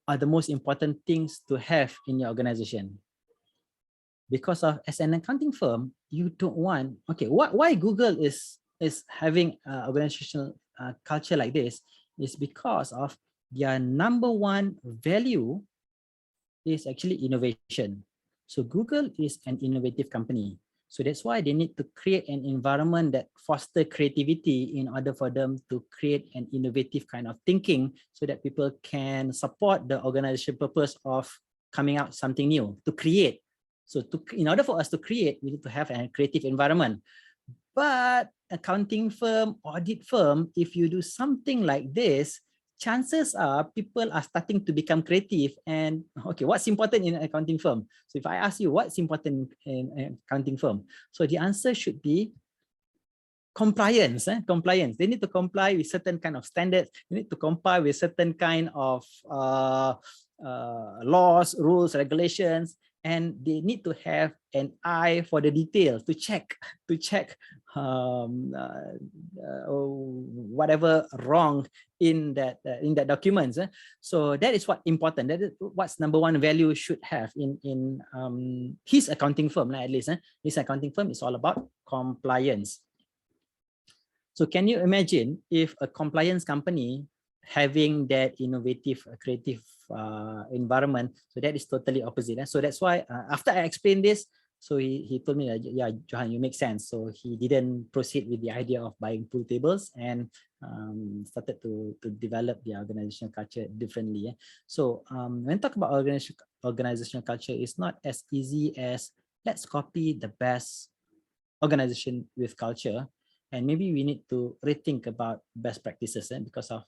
are the most important things to have in your organization? Because as an accounting firm, you don't want, okay, why Google is having organizational culture like this is because of their number one value is actually innovation. So Google is an innovative company. So that's why they need to create an environment that foster creativity in order for them to create an innovative kind of thinking so that people can support the organization purpose of coming out something new, to create. So in order for us to create, we need to have a creative environment. But accounting firm, audit firm, if you do something like this, chances are people are starting to become creative. And okay, what's important in an accounting firm? So if I ask you what's important in an accounting firm, so the answer should be compliance. Compliance. They need to comply with certain kind of standards. They need to comply with certain kind of laws, rules, regulations. and they need to have an eye for the details to check whatever wrong in that documents. So that is what important. That is what's number one value should have in his accounting firm, at least. His accounting firm is all about compliance. So can you imagine if a compliance company having that innovative, creative environment? So that is totally opposite. So that's why after I explained this, so he told me, yeah, Johan, you make sense. So he didn't proceed with the idea of buying pool tables and started to develop the organizational culture differently. So when talk about organizational culture, it's not as easy as let's copy the best organization with culture. And maybe we need to rethink about best practices, because of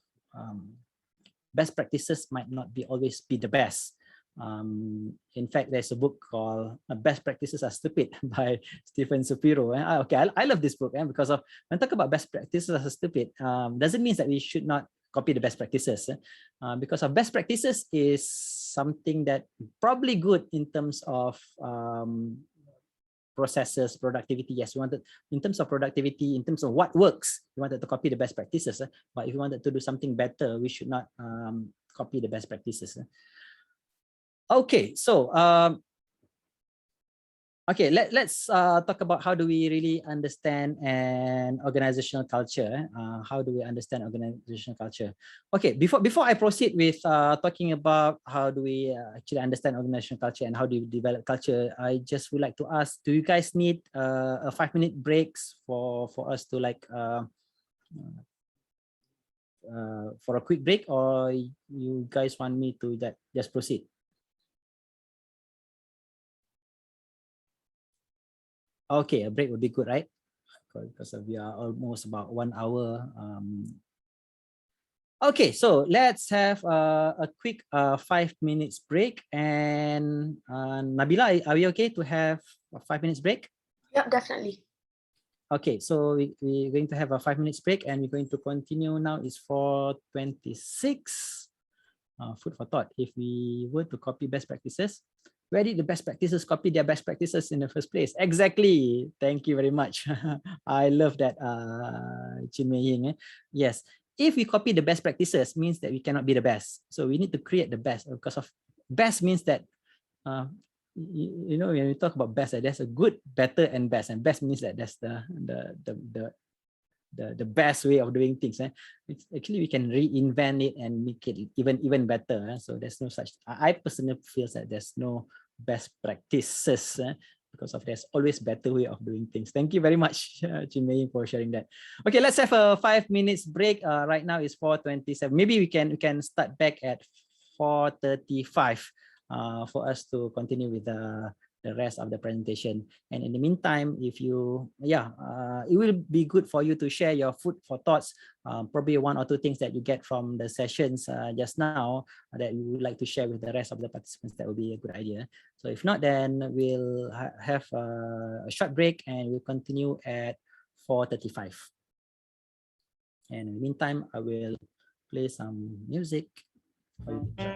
best practices might not be always be the best. In fact, there's a book called Best Practices Are Stupid by Stephen Shapiro. Okay, I love this book, because of when talk about best practices are stupid, doesn't mean that we should not copy the best practices, because of best practices is something that probably good in terms of processes, productivity. Yes, we wanted in terms of productivity, in terms of what works, we wanted to copy the best practices. But if we wanted to do something better, we should not copy the best practices. Okay, so okay, let's talk about how do we really understand an organizational culture. How do we understand organizational culture? Okay, before I proceed with talking about how do we actually understand organizational culture and how do you develop culture, I just would like to ask, do you guys need a 5-minute breaks for us to like for a quick break, or you guys want me to just proceed? Okay, a break would be good, right? Because we are almost about 1 hour. Okay, so let's have a quick 5 minutes break. And Nabila, are we okay to have a 5 minutes break? Yep, definitely. Okay, so we're going to have a 5 minutes break, and we're going to continue now. It's 4:26. Food for thought. If we were to copy best practices, where did the best practices copy their best practices in the first place? Exactly. Thank you very much. I love that, Chin Mei Ying. Yes. If we copy the best practices, means that we cannot be the best. So we need to create the best, because of best means that, you know, when we talk about best, there's a good, better, and best. And best means that that's the best way of doing things. It's actually, we can reinvent it and make it even better. So there's no such, I personally feel that there's no best practices, because of there's always better way of doing things. Thank you very much, Chin Mei, for sharing that. Okay, let's have a 5 minutes break. Right now it's 4:27. Maybe we can start back at 4:35 for us to continue with the rest of the presentation. And in the meantime, if you, it will be good for you to share your food for thoughts, probably 1 or 2 things that you get from the sessions just now that you would like to share with the rest of the participants. That would be a good idea. So if not, then we'll have a short break, and we'll continue at 4:35. And in the meantime, I will play some music for you.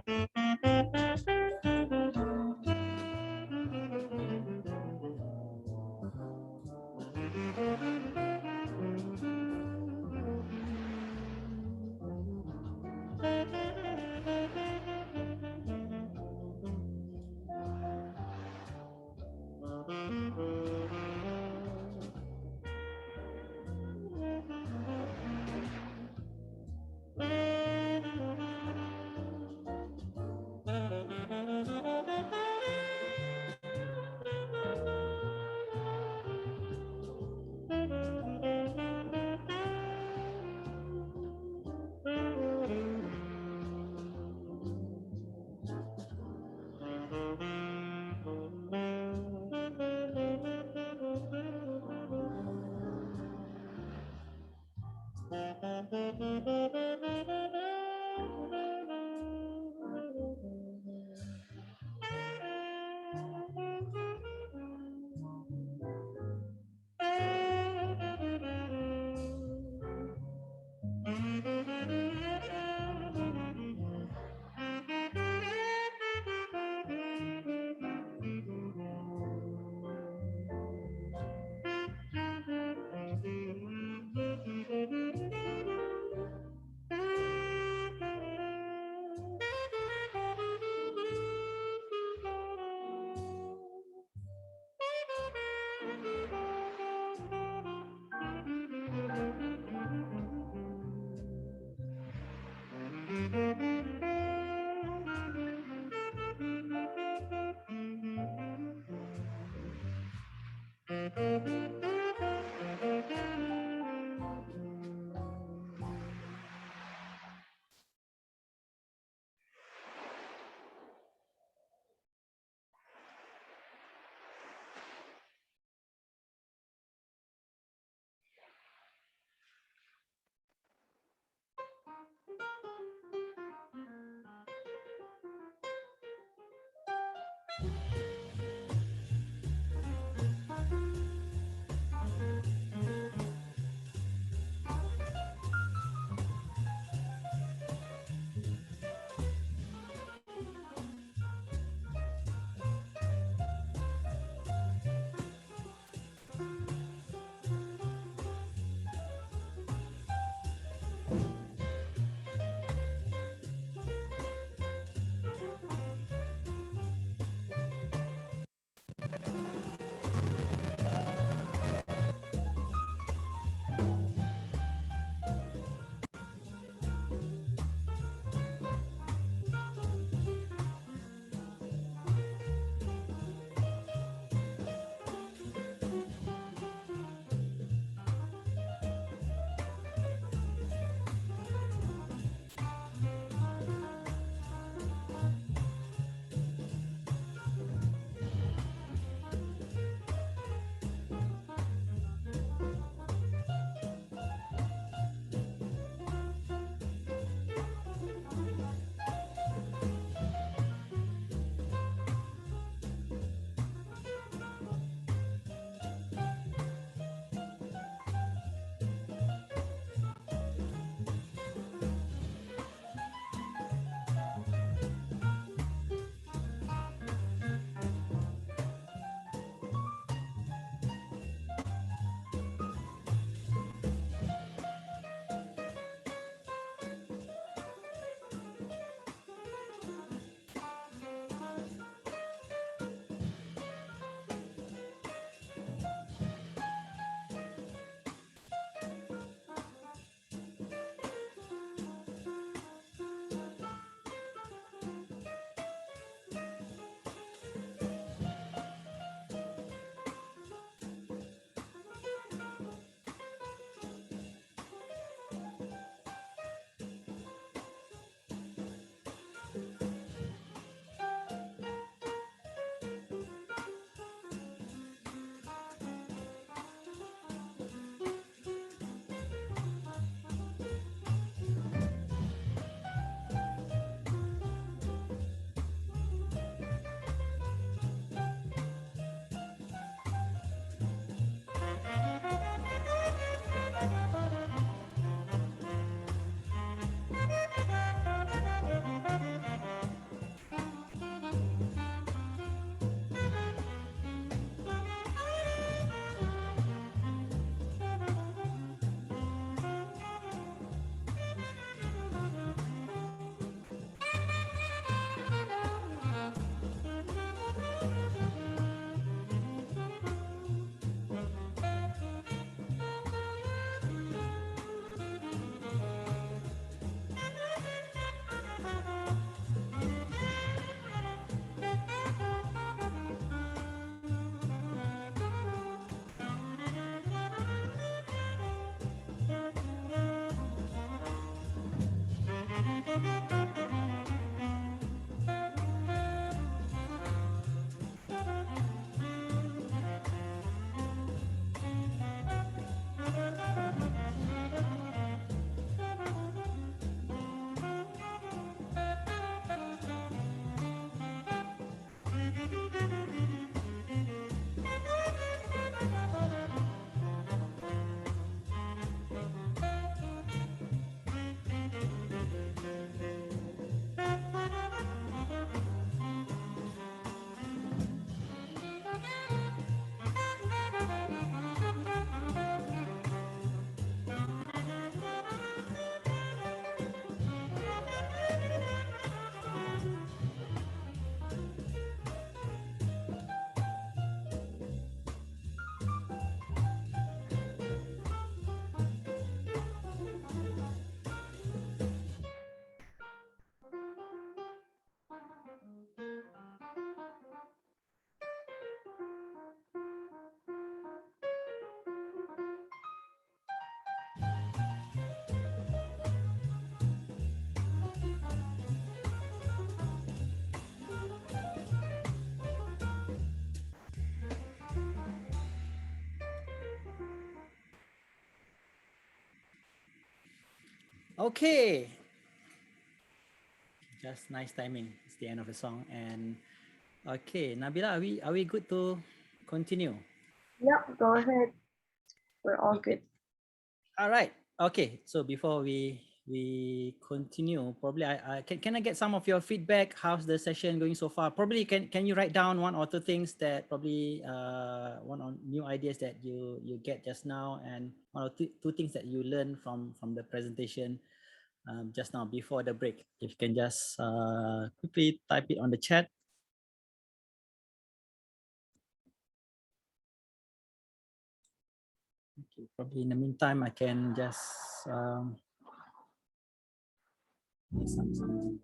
Okay, just nice timing. It's the end of the song. And okay, Nabila, are we good to continue? Yep, go ahead. We're all Okay. good. All right. Okay. So before we continue, probably I can I get some of your feedback? How's the session going so far? Probably can you write down one or two things that probably one or new ideas that you get just now, and one or two things that you learned from the presentation just now before the break. If you can just quickly type it on the chat. Okay, probably in the meantime, I can just some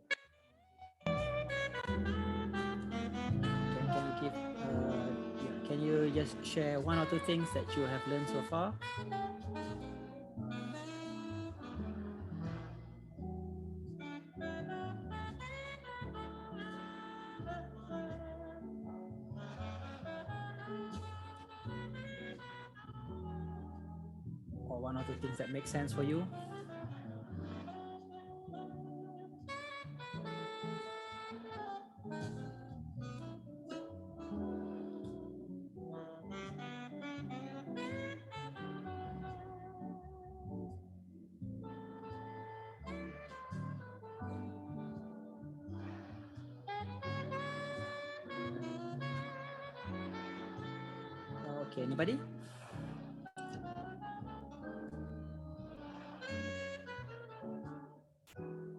can you give yeah, can you just share one or two things that you have learned so far? Or one or two things that make sense for you? Okay, anybody?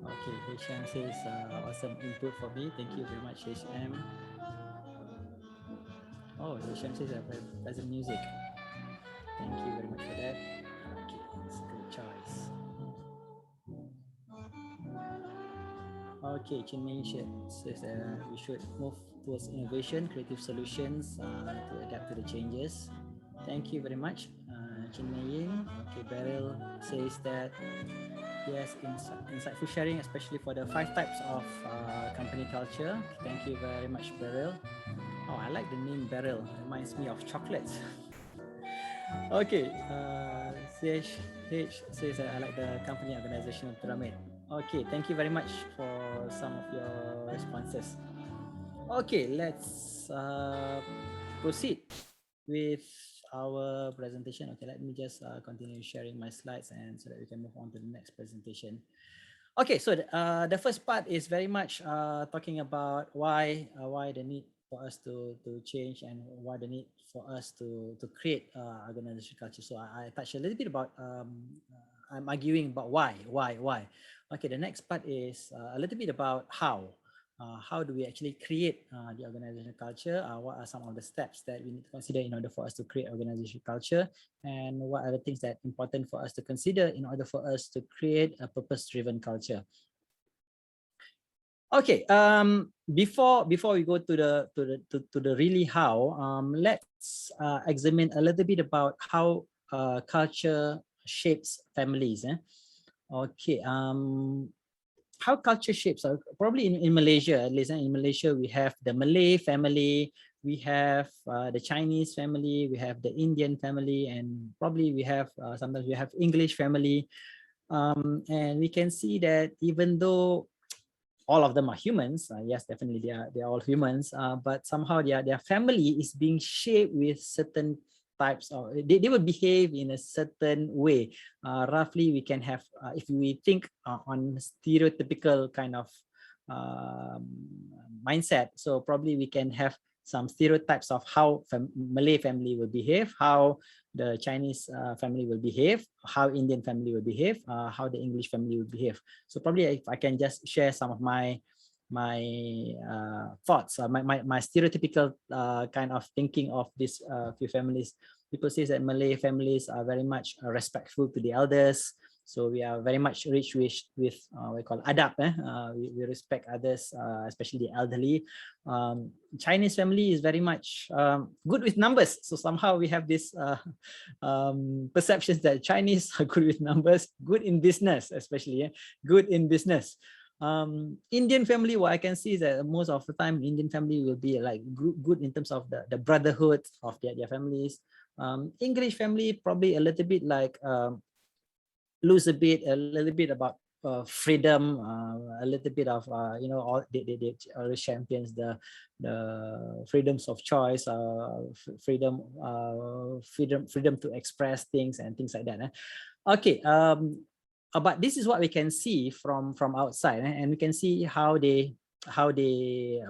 Okay, HM says awesome input for me. Thank you very much, HM. Oh, HM says pleasant music. Thank you very much for that. Okay, it's a good choice. Okay, Chinmay says we should move towards innovation, creative solutions to adapt to the changes. Thank you very much, Chinmay. Okay, Beryl says that yes, insightful sharing, especially for the 5 types of company culture. Thank you very much, Beryl. Oh, I like the name Beryl. It reminds me of chocolates. Okay, CH says I like the company organizational pyramid. Okay, thank you very much for some of your responses. Okay, let's proceed with our presentation. Okay, let me just continue sharing my slides and so that we can move on to the next presentation. Okay, so the first part is very much talking about why the need for us to change and why the need for us to create organizational culture. So I touched a little bit about I'm arguing about why. Okay, the next part is a little bit about how. How do we actually create the organizational culture? What are some of the steps that we need to consider in order for us to create organizational culture? And what are the things that are important for us to consider in order for us to create a purpose-driven culture? Okay, before we go to the really how, let's examine a little bit about how culture shapes families. Okay, how culture shapes probably in Malaysia, at least in Malaysia we have the Malay family, we have the Chinese family, we have the Indian family, and probably we have sometimes we have English family, and we can see that even though all of them are humans, yes, definitely they are all humans, but somehow their family is being shaped with certain types of they will behave in a certain way. Roughly we can have if we think on stereotypical kind of um, mindset, so probably we can have some stereotypes of how Malay family will behave, how the Chinese family will behave, how Indian family will behave, how the English family will behave. So probably if I can just share some of my thoughts, my stereotypical kind of thinking of these few families. People say that Malay families are very much respectful to the elders. So we are very much rich with what we call adab. We respect others, especially the elderly. Chinese family is very much good with numbers. So somehow we have this perceptions that Chinese are good with numbers, good in business, especially good in business. Indian family, what I can see is that most of the time Indian family will be like good in terms of the brotherhood of their families. English family probably a little bit like lose a little bit about freedom, a little bit of all they always champions the freedoms of choice, freedom to express things and things like that. Okay, but this is what we can see from outside, and we can see how they,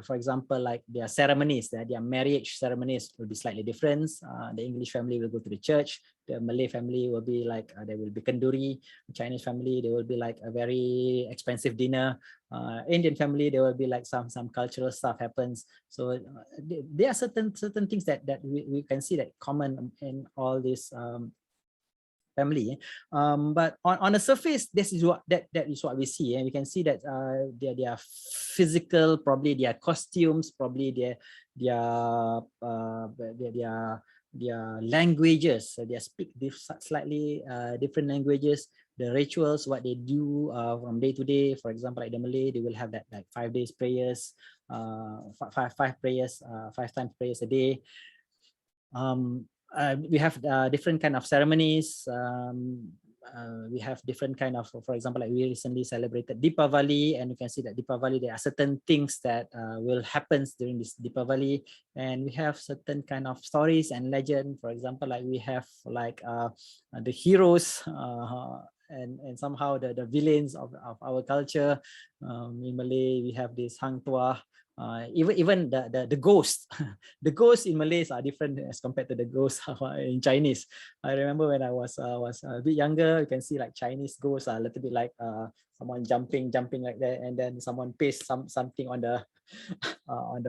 for example, like their ceremonies, their marriage ceremonies will be slightly different. The English family will go to the church. The Malay family will be like there will be kenduri. Chinese family, there will be like a very expensive dinner. Indian family, there will be like some cultural stuff happens. So there are certain things that we can see that common in all these family. But on the surface, this is what that is what we see, and we can see that their physical, probably their costumes, probably their languages, they speak slightly different languages. The rituals, what they do from day to day. For example, like the Malay, they will have that like 5 days prayers, five prayers, 5 times prayers a day. We have different kind of ceremonies. We have different kind of, for example, like we recently celebrated Deepavali, and you can see that Deepavali, there are certain things that will happen during this Deepavali, and we have certain kind of stories and legend. For example, like we have like the heroes and somehow the villains of our culture. In Malay, we have this Hang Tuah. Even the ghost, the ghosts in Malays are different as compared to the ghosts in Chinese. I remember when I was a bit younger, you can see like Chinese ghosts are a little bit like someone jumping like that, and then someone pastes something on the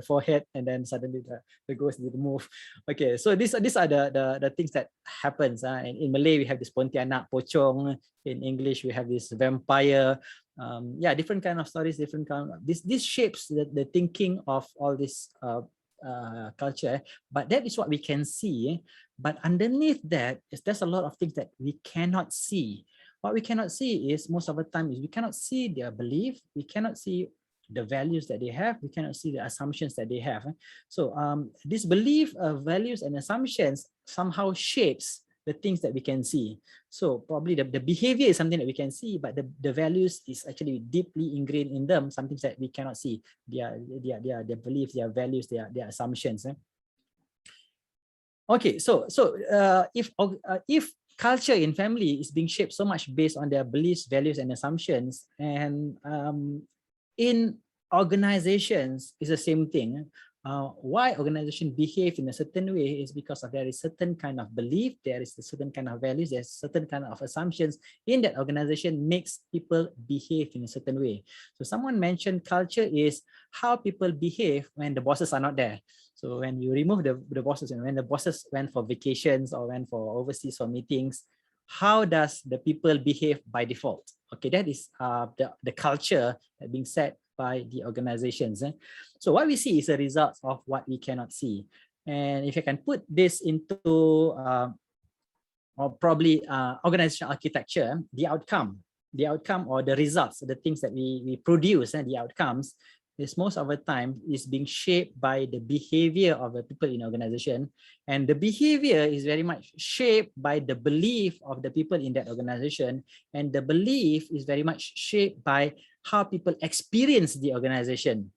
forehead, and then suddenly the ghost didn't move. Okay, so these are the things that happens. And in Malay, we have this Pontianak, Pocong. In English, we have this vampire. Different kind of stories, different kind of this shapes the thinking of all this culture. But that is what we can see. But underneath that there's a lot of things that we cannot see. What we cannot see is most of the time is we cannot see their belief, we cannot see the values that they have, we cannot see the assumptions that they have. So this belief, values and assumptions somehow shapes the things that we can see. So probably the behavior is something that we can see, but the values is actually deeply ingrained in them, something that we cannot see. Their beliefs, their values, their assumptions. Okay, so if culture in family is being shaped so much based on their beliefs, values, and assumptions, and in organizations is the same thing. Why organization behave in a certain way is because of there is certain kind of belief, there is a certain kind of values, there's certain kind of assumptions in that organization makes people behave in a certain way. So someone mentioned culture is how people behave when the bosses are not there. So when you remove the bosses, and when the bosses went for vacations or went for overseas or meetings, how does the people behave by default? Okay, that is the culture that being set by the organizations. So what we see is a result of what we cannot see. And if I can put this into or probably organizational architecture, the outcome or the results, the things that we produce and the outcomes is most of the time is being shaped by the behavior of the people in organization. And the behavior is very much shaped by the belief of the people in that organization. And the belief is very much shaped by how people experience the organization.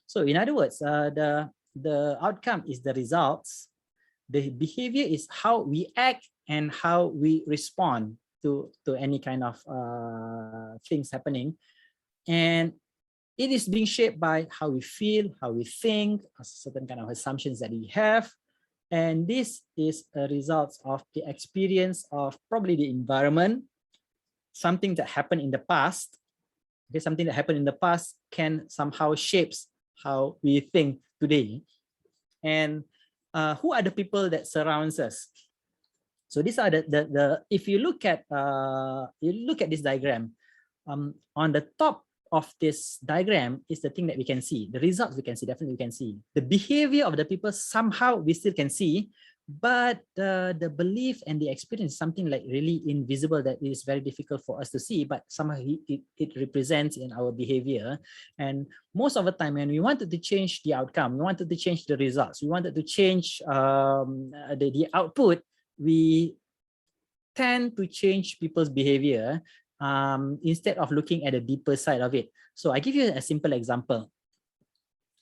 So in other words, the outcome is the results. The behavior is how we act and how we respond to any kind of things happening. And it is being shaped by how we feel, how we think, a certain kind of assumptions that we have. And this is a result of the experience of probably the environment, something that happened in the past. Okay, something that happened in the past can somehow shapes how we think today. And who are the people that surrounds us? So these are the if you look at this diagram, on the top of this diagram is the thing that we can see. The results we can see, definitely we can see. The behavior of the people somehow we still can see, but the belief and the experience is something like really invisible that is very difficult for us to see, but somehow it represents in our behavior. And most of the time when we wanted to change the outcome, we wanted to change the results, we wanted to change the output, we tend to change people's behavior instead of looking at the deeper side of it. So I give you a simple example.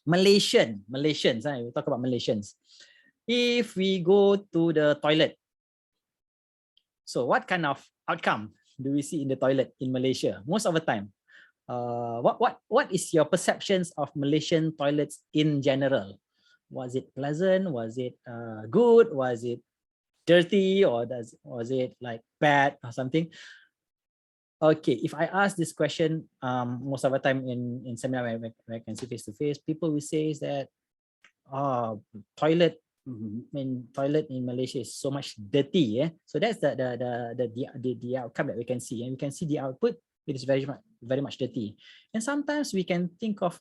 Malaysians, we talk about Malaysians. If we go to the toilet, so what kind of outcome do we see in the toilet in Malaysia most of the time? What is your perceptions of Malaysian toilets in general? Was it pleasant? Was it good? Was it dirty? Or was it like bad or something? Okay, if I ask this question, most of the time in seminar where I can see face to face, people will say is that toilet in Malaysia is so much dirty. So that's the outcome that we can see, and we can see the output. It is very much dirty. And sometimes we can think of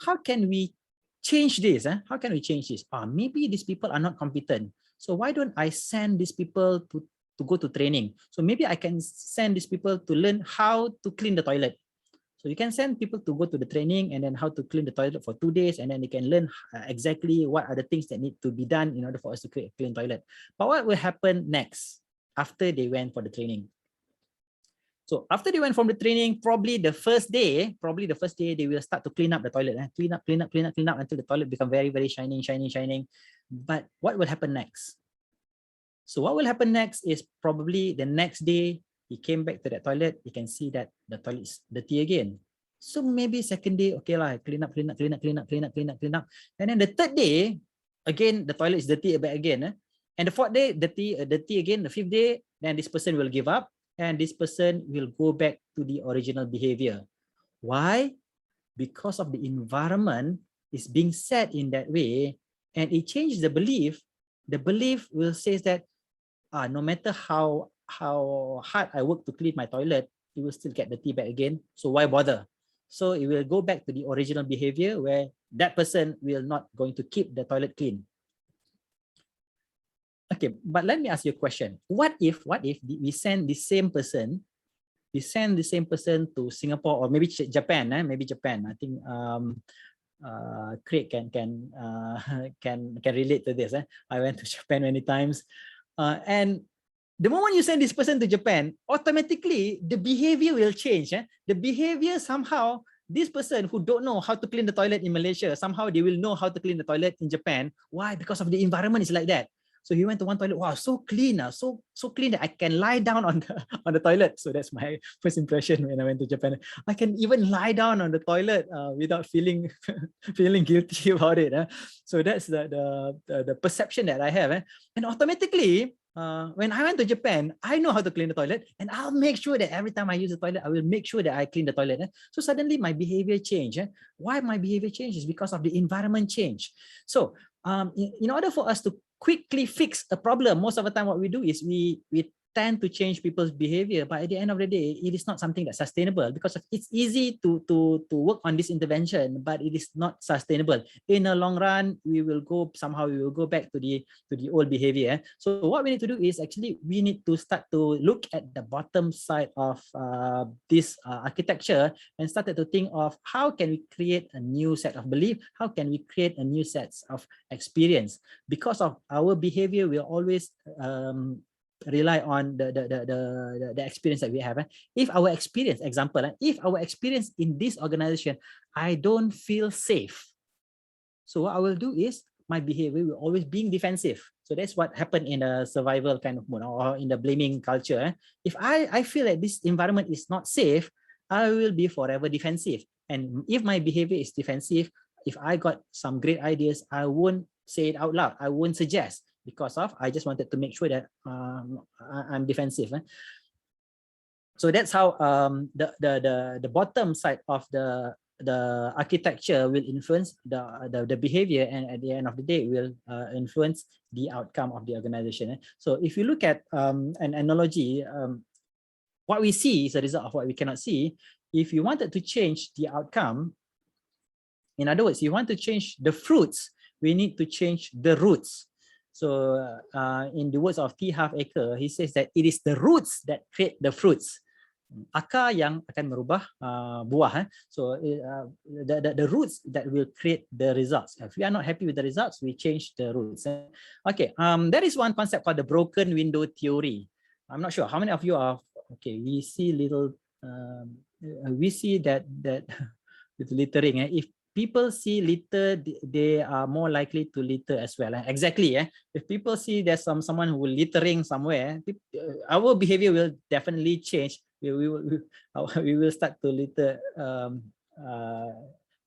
how can we change this? How can we change this? Maybe these people are not competent. So why don't I send these people to go to training? So maybe I can send these people to learn how to clean the toilet. So you can send people to go to the training and then how to clean the toilet for 2 days, and then they can learn exactly what are the things that need to be done in order for us to create a clean toilet. But what will happen next after they went for the training? So after they went from the training, probably the first day, they will start to clean up the toilet. Clean up until the toilet become very, very shining. But what will happen next? So what will happen next is probably the next day, he came back to that toilet, you can see that the toilet is dirty again. So maybe second day, okay lah, clean up. And then the third day, again, the toilet is dirty again. And the fourth day, dirty again. The fifth day, then this person will give up and this person will go back to the original behavior. Why? Because of the environment is being set in that way, and it changes the belief. The belief will say that no matter how hard I work to clean my toilet, it will still get dirty back again. So why bother? So it will go back to the original behavior where that person will not going to keep the toilet clean. Okay, but let me ask you a question. What if we send the same person to Singapore or maybe Japan? Maybe Japan. I think Craig can relate to this. I went to Japan many times, and the moment you send this person to Japan, automatically the behavior will change. The behavior somehow, this person who don't know how to clean the toilet in Malaysia, somehow they will know how to clean the toilet in Japan. Why? Because of the environment is like that. So he went to one toilet. Wow, so clean, so clean that I can lie down on the toilet. So that's my first impression when I went to Japan. I can even lie down on the toilet without feeling guilty about it. So that's the perception that I have. And automatically, when I went to Japan, I know how to clean the toilet, and I'll make sure that every time I use the toilet, I will make sure that I clean the toilet. So suddenly my behavior changed. Why my behavior changed is because of the environment change. So in order for us to quickly fix a problem, most of the time what we do is we tend to change people's behavior, but at the end of the day, it is not something that's sustainable, because it's easy to work on this intervention, but it is not sustainable. In the long run, we will go back to the old behavior. So what we need to do is actually we need to start to look at the bottom side of this architecture and started to think of how can we create a new set of belief, how can we create a new set of experience. Because of our behavior, we always rely on the experience that we have. If our experience, if our experience in this organization, I don't feel safe, so what I will do is my behavior will always being defensive. So that's what happened in a survival kind of mode or in the blaming culture. If I feel that this environment is not safe, I will be forever defensive. And if my behavior is defensive, if I got some great ideas, I won't say it out loud. I won't suggest, because I just wanted to make sure that I'm defensive. So that's how the bottom side of the architecture will influence the behavior, and at the end of the day will influence the outcome of the organization. So if you look at an analogy, what we see is a result of what we cannot see. If you wanted to change the outcome, in other words, you want to change the fruits, we need to change the roots. So in the words of T. Half Acre, he says that it is the roots that create the fruits. Akar yang akan merubah buah. So the roots that will create the results. If we are not happy with the results, we change the roots. Okay, there is one concept called the broken window theory. I'm not sure how many of you are okay, we see little, we see that with littering. If people see litter, they are more likely to litter as well. Exactly. If people see there's someone who littering somewhere, our behavior will definitely change. We will start to litter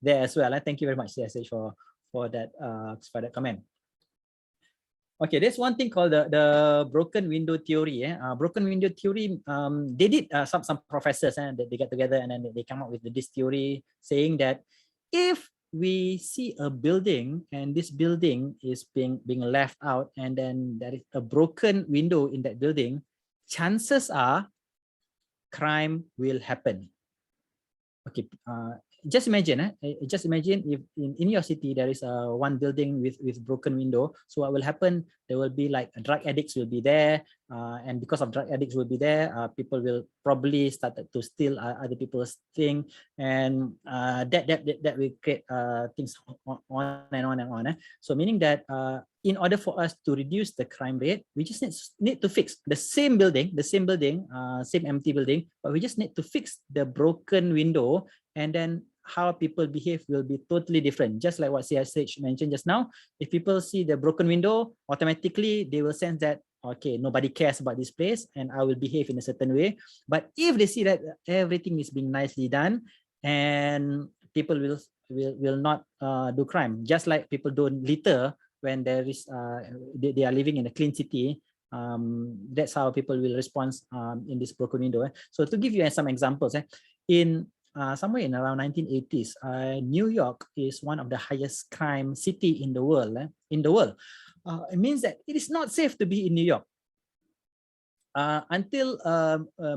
there as well. Thank you very much, CSH, for that comment. Okay, there's one thing called the broken window theory. Broken window theory, they did some professors and they got together and then they come up with this theory saying that if we see a building and this building is being left out and then there is a broken window in that building, chances are crime will happen. Okay, just imagine if in your city there is one building with broken window. So what will happen? There will be like drug addicts will be there, and because of drug addicts will be there, people will probably start to steal other people's thing, and that will create things on and on and on. So meaning that in order for us to reduce the crime rate, we just need to fix the same building, same empty building, but we just need to fix the broken window, and then how people behave will be totally different. Just like what CSH mentioned just now, if people see the broken window, automatically they will sense that, okay, nobody cares about this place and I will behave in a certain way. But if they see that everything is being nicely done, and people will not do crime, just like people don't litter when there is they are living in a clean city. That's how people will respond in this broken window. So to give you some examples, in somewhere in around 1980s, New York is one of the highest crime city in the world. It means that it is not safe to be in New York. Until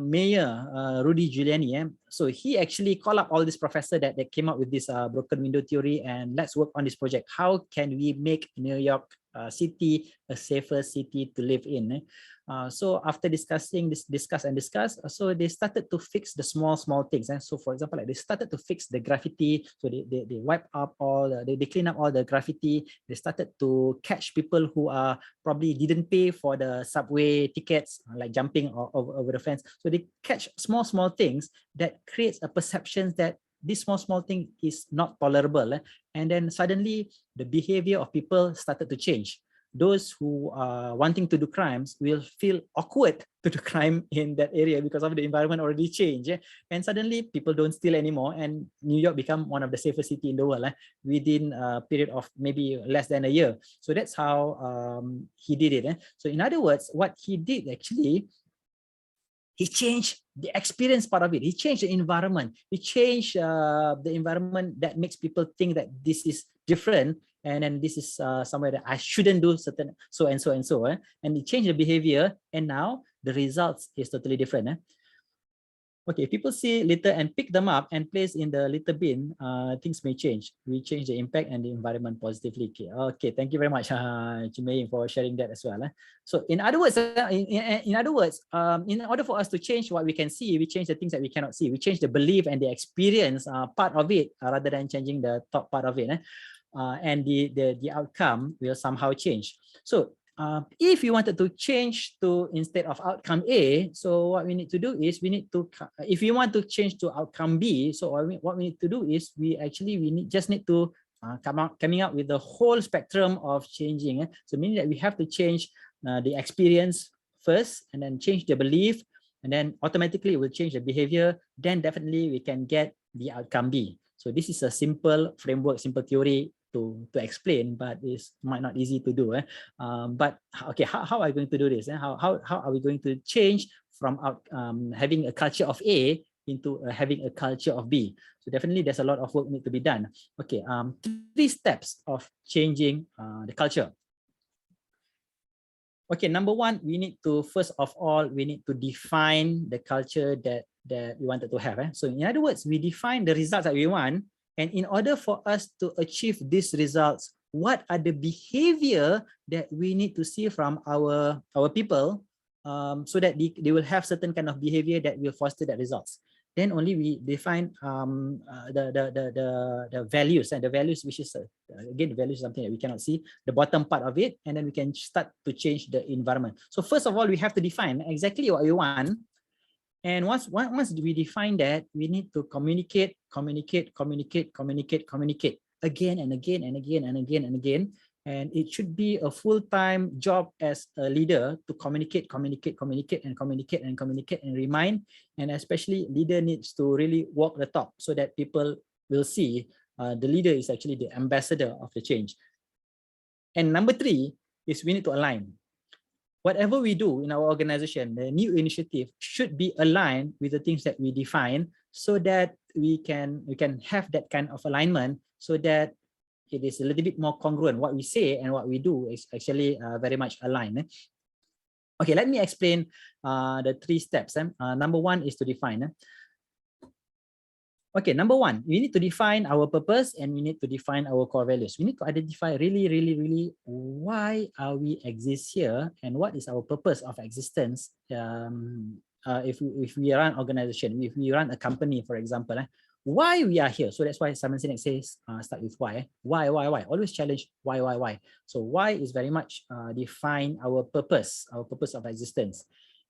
Mayor Rudy Giuliani, so he actually called up all these professors that came up with this broken window theory, and let's work on this project. How can we make New York City a safer city to live in? So after discuss, so they started to fix the small things. So for example, like they started to fix the graffiti. So they wipe up they clean up all the graffiti. They started to catch people who are probably didn't pay for the subway tickets, like jumping over the fence. So they catch small things that creates a perception that this small thing is not tolerable. And then suddenly the behavior of people started to change. Those who are wanting to do crimes will feel awkward to do crime in that area because of the environment already changed. And suddenly people don't steal anymore, and New York become one of the safest city in the world within a period of maybe less than a year. So that's how he did it. So in other words, what he did actually, he changed the experience part of it. He changed the environment. He changed the environment that makes people think that this is different, and then this is somewhere that I shouldn't do certain so and so and so. And he changed the behavior, and now the results is totally different. Okay, if people see litter and pick them up and place in the litter bin, things may change. We change the impact and the environment positively. Okay, thank you very much, Chimei, for sharing that as well. So in other words, in order for us to change what we can see, we change the things that we cannot see. We change the belief and the experience part of it rather than changing the top part of it. And the outcome will somehow change. So if you wanted to change to instead of outcome A, so what we need to do is we need to, if you want to change to outcome B, so what we need to do is we just need to coming up with the whole spectrum of changing. So meaning that we have to change the experience first, and then change the belief, and then automatically it will change the behavior. Then definitely we can get the outcome B. So this is a simple framework, simple theory to explain, but it's might not easy to do. But okay, how are we going to do this? How are we going to change from having a culture of A into having a culture of B? So definitely there's a lot of work need to be done. Okay, 3 steps of changing the culture. Okay, number 1, we need to, first of all, we need to define the culture that we wanted to have. So in other words, we define the results that we want. And in order for us to achieve these results, what are the behavior that we need to see from our people, so that they will have certain kind of behavior that will foster that results. Then only we define the values, and the values, which is again, the values is something that we cannot see, the bottom part of it, and then we can start to change the environment. So first of all, we have to define exactly what we want. And once we define that, we need to communicate again and again and again and again and again. And it should be a full-time job as a leader to communicate and remind. And especially leader needs to really walk the talk so that people will see the leader is actually the ambassador of the change. And number 3 is we need to align. Whatever we do in our organization, the new initiative should be aligned with the things that we define, so that we can have that kind of alignment, so that it is a little bit more congruent. What we say and what we do is actually very much aligned. Okay, let me explain the 3 steps. Number 1 is to define. Okay, number 1, we need to define our purpose and we need to define our core values. We need to identify really why are we exist here and what is our purpose of existence. If we run organization, if we run a company, for example, why we are here. So that's why Simon Sinek says start with why. Why? Always challenge why. So why is very much define our purpose of existence.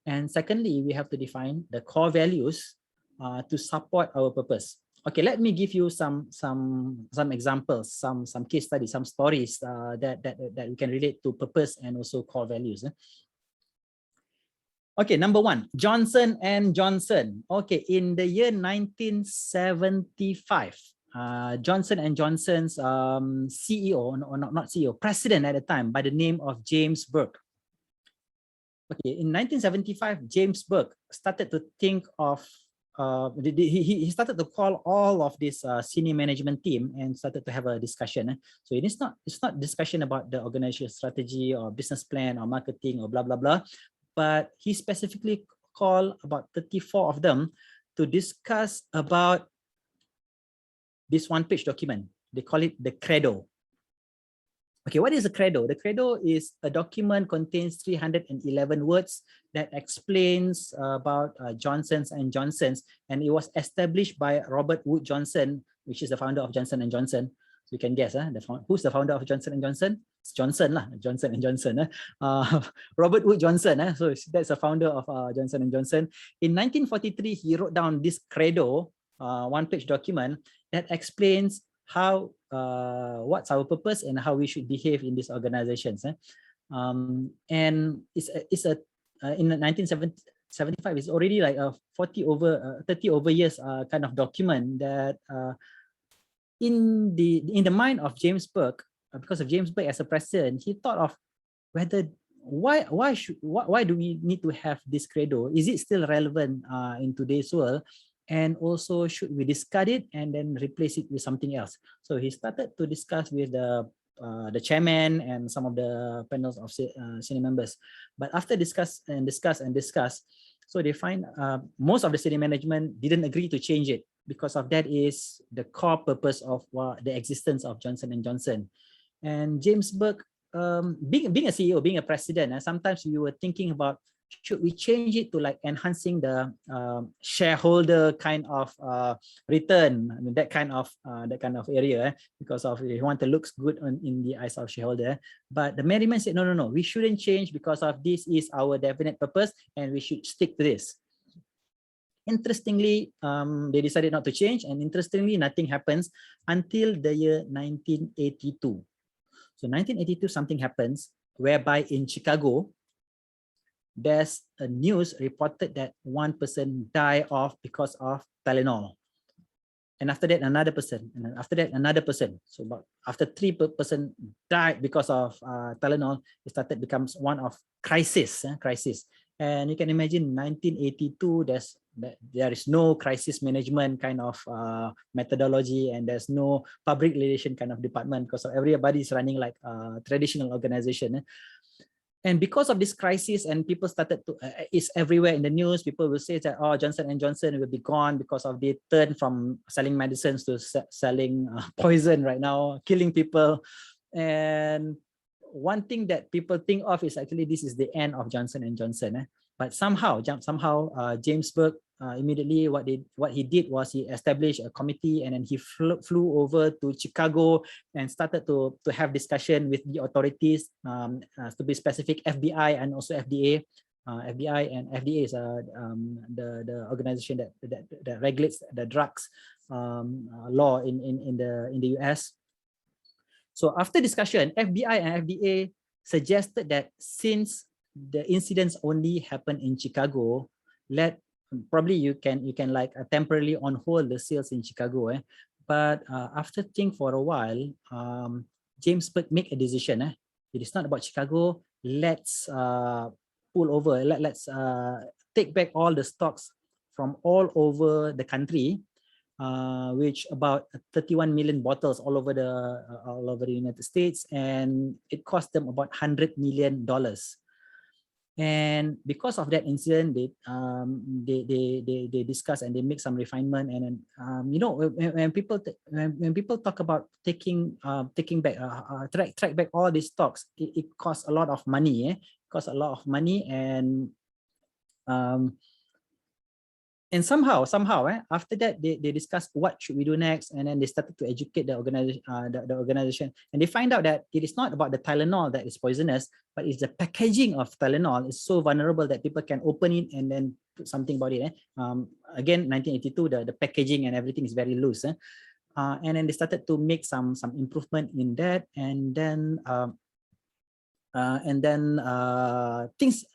And secondly, we have to define the core values to support our purpose. Okay, let me give you some examples, some case studies, some stories that we can relate to purpose and also core values. Okay, number 1, Johnson and Johnson. Okay, in the year 1975, Johnson and Johnson's CEO, or not CEO, president at the time, by the name of James Burke. Okay, in 1975, James Burke started to think of he started to call all of this senior management team and started to have a discussion. So it's not discussion about the organizational strategy or business plan or marketing or blah blah blah, but he specifically called about 34 of them to discuss about this one-page document. They call it the Credo. Okay, what is a Credo? The Credo is a document contains 311 words that explains about Johnson's and Johnson's, and it was established by Robert Wood Johnson, which is the founder of Johnson and Johnson. So you can guess, who's the founder of Johnson and Johnson? It's Johnson lah, Johnson and Johnson. Robert Wood Johnson. So that's the founder of Johnson and Johnson. In 1943, he wrote down this Credo, one-page document that explains how what's our purpose and how we should behave in these organizations. And it's in 1975, it's already like a 30 over years kind of document that in the mind of James Burke, because of James Burke as a president, he thought of whether why do we need to have this Credo? Is it still relevant in today's world? And also, should we discard it and then replace it with something else? So he started to discuss with the chairman and some of the panels of senior members. But after discuss, so they find most of the senior management didn't agree to change it, because of that is the core purpose of the existence of Johnson and Johnson. And James Burke, being a CEO, being a president, sometimes we were thinking about, should we change it to like enhancing the shareholder kind of return, I mean, that kind of area, because of you want to look good in the eyes of shareholder. But the management said, no, we shouldn't change, because of this is our definite purpose and we should stick to this. Interestingly, they decided not to change, and interestingly, nothing happens until the year 1982. So 1982, something happens whereby in Chicago, there's a news reported that one person died off because of Tylenol. And after that, another person. And then after that, another person. So about after 3 person died because of Tylenol, it started becomes one of crisis. And you can imagine 1982, there is no crisis management kind of methodology, and there's no public relation kind of department, because everybody is running like a traditional organization. And because of this crisis, and people started to, it's everywhere in the news, people will say that, oh, Johnson and Johnson will be gone because of they turn from selling medicines to selling poison right now, killing people. And one thing that people think of is actually this is the end of Johnson and Johnson. But somehow James Burke immediately what he did was he established a committee, and then he flew over to Chicago and started to have discussion with the authorities, to be specific, FBI and also FDA, FBI and FDA is the organization that regulates the drugs law in the US. So after discussion, FBI and FDA suggested that since the incidents only happened in Chicago, probably you can like temporarily on hold the sales in Chicago. But after think for a while, James Burke make a decision. It is not about Chicago. Let's pull over. Let's take back all the stocks from all over the country, which about 31 million bottles all over the United States, and it cost them about $100 million. And because of that incident, they discuss and they make some refinement. And you know, when people talk about taking back track back all these stocks, it costs a lot of money. Costs a lot of money, and somehow after that they discussed what should we do next, and then they started to educate the organization, and they find out that it is not about the Tylenol that is poisonous, but it's the packaging of Tylenol is so vulnerable that people can open it and then put something about it. Again, 1982, the packaging and everything is very loose. And then they started to make some improvement in that, and then things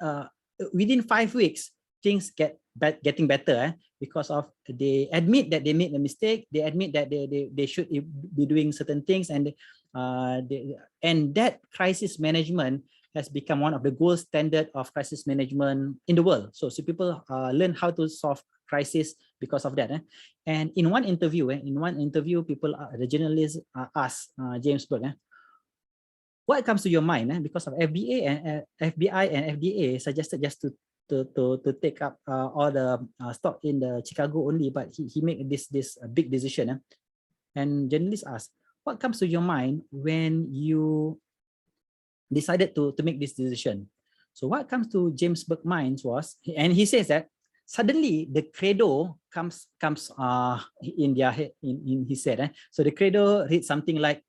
within 5 weeks things getting better, because of they admit that they made a mistake, they admit that they should be doing certain things, and and that crisis management has become one of the gold standard of crisis management in the world. So people learn how to solve crisis because of that. And in one interview, people, the journalists asked James Burke, what comes to your mind? Because of FBI and FDA suggested just to take up all the stock in the Chicago only, but he made this big decision. And journalists ask, what comes to your mind when you decided to make this decision? So what comes to James Burke's mind was, and he says that suddenly the credo comes in their head, in his head. So the credo reads something like,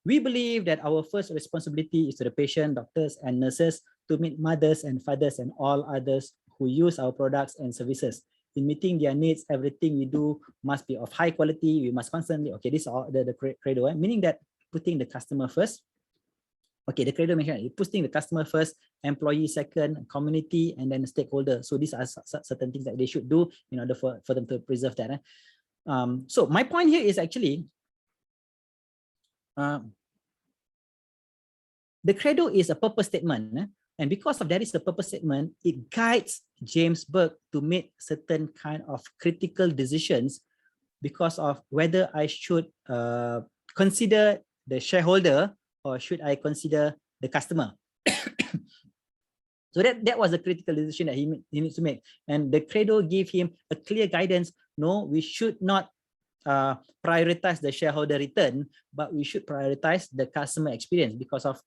we believe that our first responsibility is to the patient, doctors, and nurses to meet mothers and fathers and all others who use our products and services. In meeting their needs, everything we do must be of high quality. We must constantly, okay, this is all the credo, meaning that putting the customer first. Okay, the credo mentioned putting the customer first, employee second, community, and then stakeholder. So these are certain things that they should do in order for them to preserve that. So my point here is actually, the credo is a purpose statement, and because of that is a purpose statement, it guides James Burke to make certain kind of critical decisions because of whether I should consider the shareholder or should I consider the customer. So that was a critical decision that he needs to make, and the credo gave him a clear guidance. No, we should not prioritize the shareholder return, but we should prioritize the customer experience, because of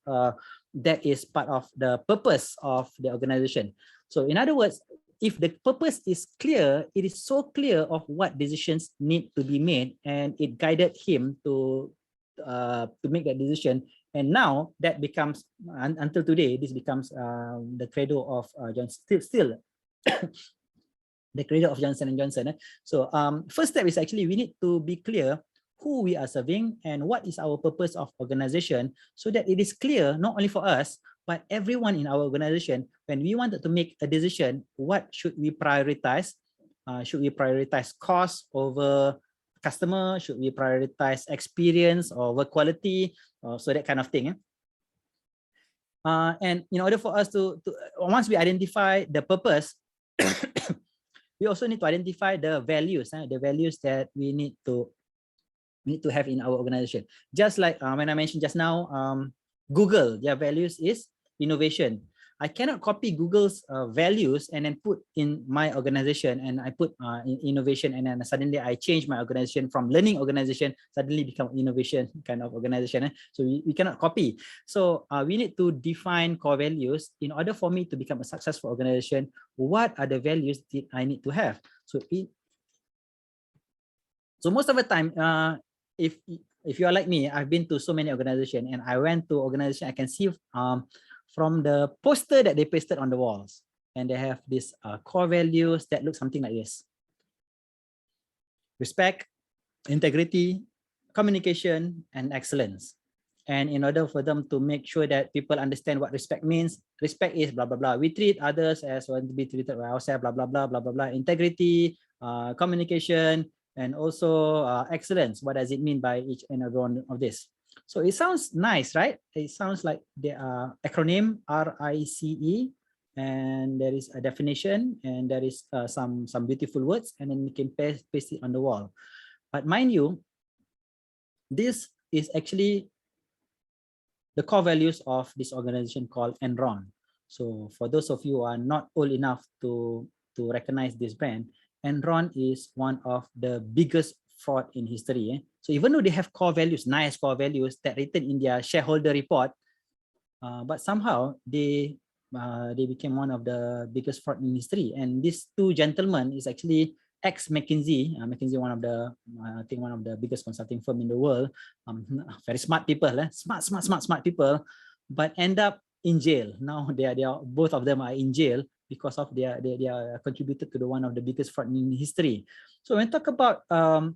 that is part of the purpose of the organization. So in other words, if the purpose is clear, it is so clear of what decisions need to be made, and it guided him to make that decision. And now that becomes, until today, this becomes the credo of still the credo of Johnson & Johnson. So first step is actually we need to be clear who we are serving and what is our purpose of organization, so that it is clear not only for us, but everyone in our organization. When we wanted to make a decision, what should we prioritize? Should we prioritize cost over customer? Should we prioritize experience over quality? So that kind of thing. And in order for us to once we identify the purpose, we also need to identify the values that we need to have in our organization. Just like when I mentioned just now, Google, their values is innovation. I cannot copy Google's values and then put in my organization, and I put in innovation, and then suddenly I change my organization from learning organization, suddenly become innovation kind of organization. So we cannot copy. So we need to define core values in order for me to become a successful organization. What are the values that I need to have? So most of the time, if you are like me, I've been to so many organizations, and I went to organization, I can see from the poster that they pasted on the walls. and they have these core values that look something like this: respect, integrity, communication, and excellence. And in order for them to make sure that people understand what respect means, respect is blah, blah, blah. We treat others as want to be treated by ourselves, blah, blah, blah, blah, blah, blah. Integrity, communication, and also excellence. What does it mean by each and every one of this? So it sounds nice, right? It sounds like the acronym RICE, and there is a definition, and there is some beautiful words, and then you can paste it on the wall. But mind you, this is actually the core values of this organization called Enron. So for those of you who are not old enough to recognize this brand, Enron is one of the biggest fraud in history. So even though they have core values, nice core values that written in their shareholder report, but somehow they became one of the biggest fraud in history. And these two gentlemen is actually ex-McKinsey. McKinsey, one of the I think one of the biggest consulting firm in the world. Very smart people, smart people, but end up in jail. Now they are both of them are in jail because of they are contributed to the one of the biggest fraud in history. So when we talk about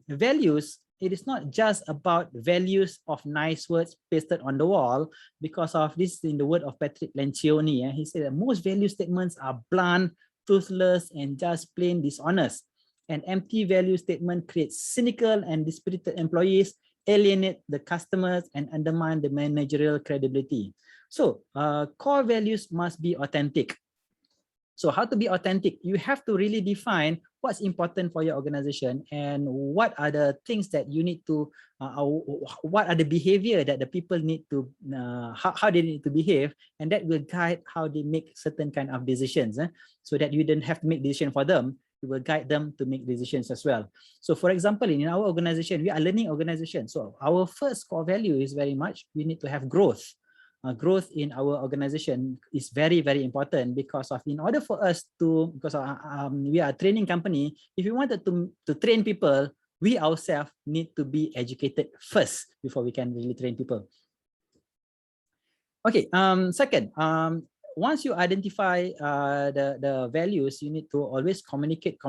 values, it is not just about values of nice words pasted on the wall, because of this in the word of Patrick Lencioni. He said that most value statements are blunt, toothless, and just plain dishonest. An empty value statement creates cynical and dispirited employees, alienate the customers, and undermine the managerial credibility. So core values must be authentic. So how to be authentic? You have to really define what's important for your organization and what are the things that you need to, what are the behavior that the people need to, how they need to behave, and that will guide how they make certain kind of decisions. So that you don't have to make decision for them, you will guide them to make decisions as well. So for example, in our organization, we are a learning organization. So our first core value is very much, we need to have growth. Growth in our organization is very, very important, because of in order for us to, because we are a training company, if we wanted to train people, we ourselves need to be educated first before we can really train people. Okay, second, once you identify the values, you need to always communicate.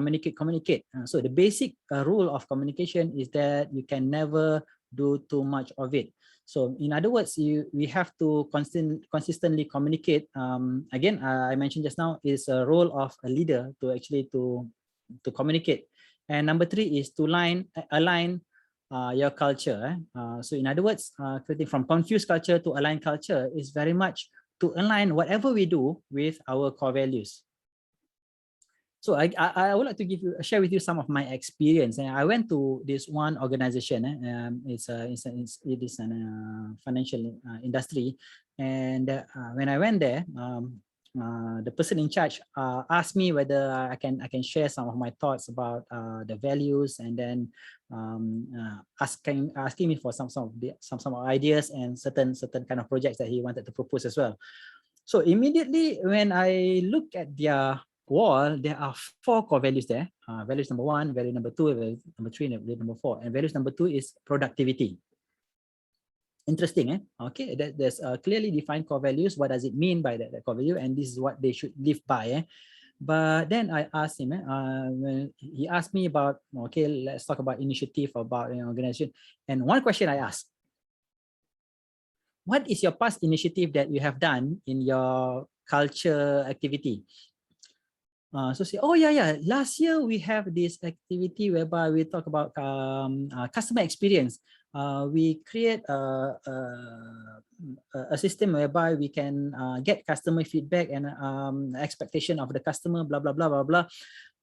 So the basic rule of communication is that you can never do too much of it. So in other words, we have to consistently communicate. Again, I mentioned just now, is a role of a leader to actually to communicate. And number 3 is to align your culture. So in other words, creating from confused culture to aligned culture is very much to align whatever we do with our core values. So I would like to share with you some of my experience. And I went to this one organization. It is a financial industry, and when I went there, the person in charge asked me whether I can share some of my thoughts about the values, and then asking me for some ideas and certain kind of projects that he wanted to propose as well. So immediately when I look at their wall, there are 4 core values there. Values number 1, value number 2, value number 3, and value number 4. And values number 2 is productivity. Interesting, eh? Okay, there's clearly defined core values. What does it mean by that core value? And this is what they should live by. But then I asked him, when he asked me about, okay, let's talk about initiative, about an organization. And one question I asked, what is your past initiative that you have done in your culture activity? So say, oh yeah, last year we have this activity whereby we talk about customer experience. We create a system whereby we can get customer feedback and expectation of the customer, blah, blah, blah, blah, blah.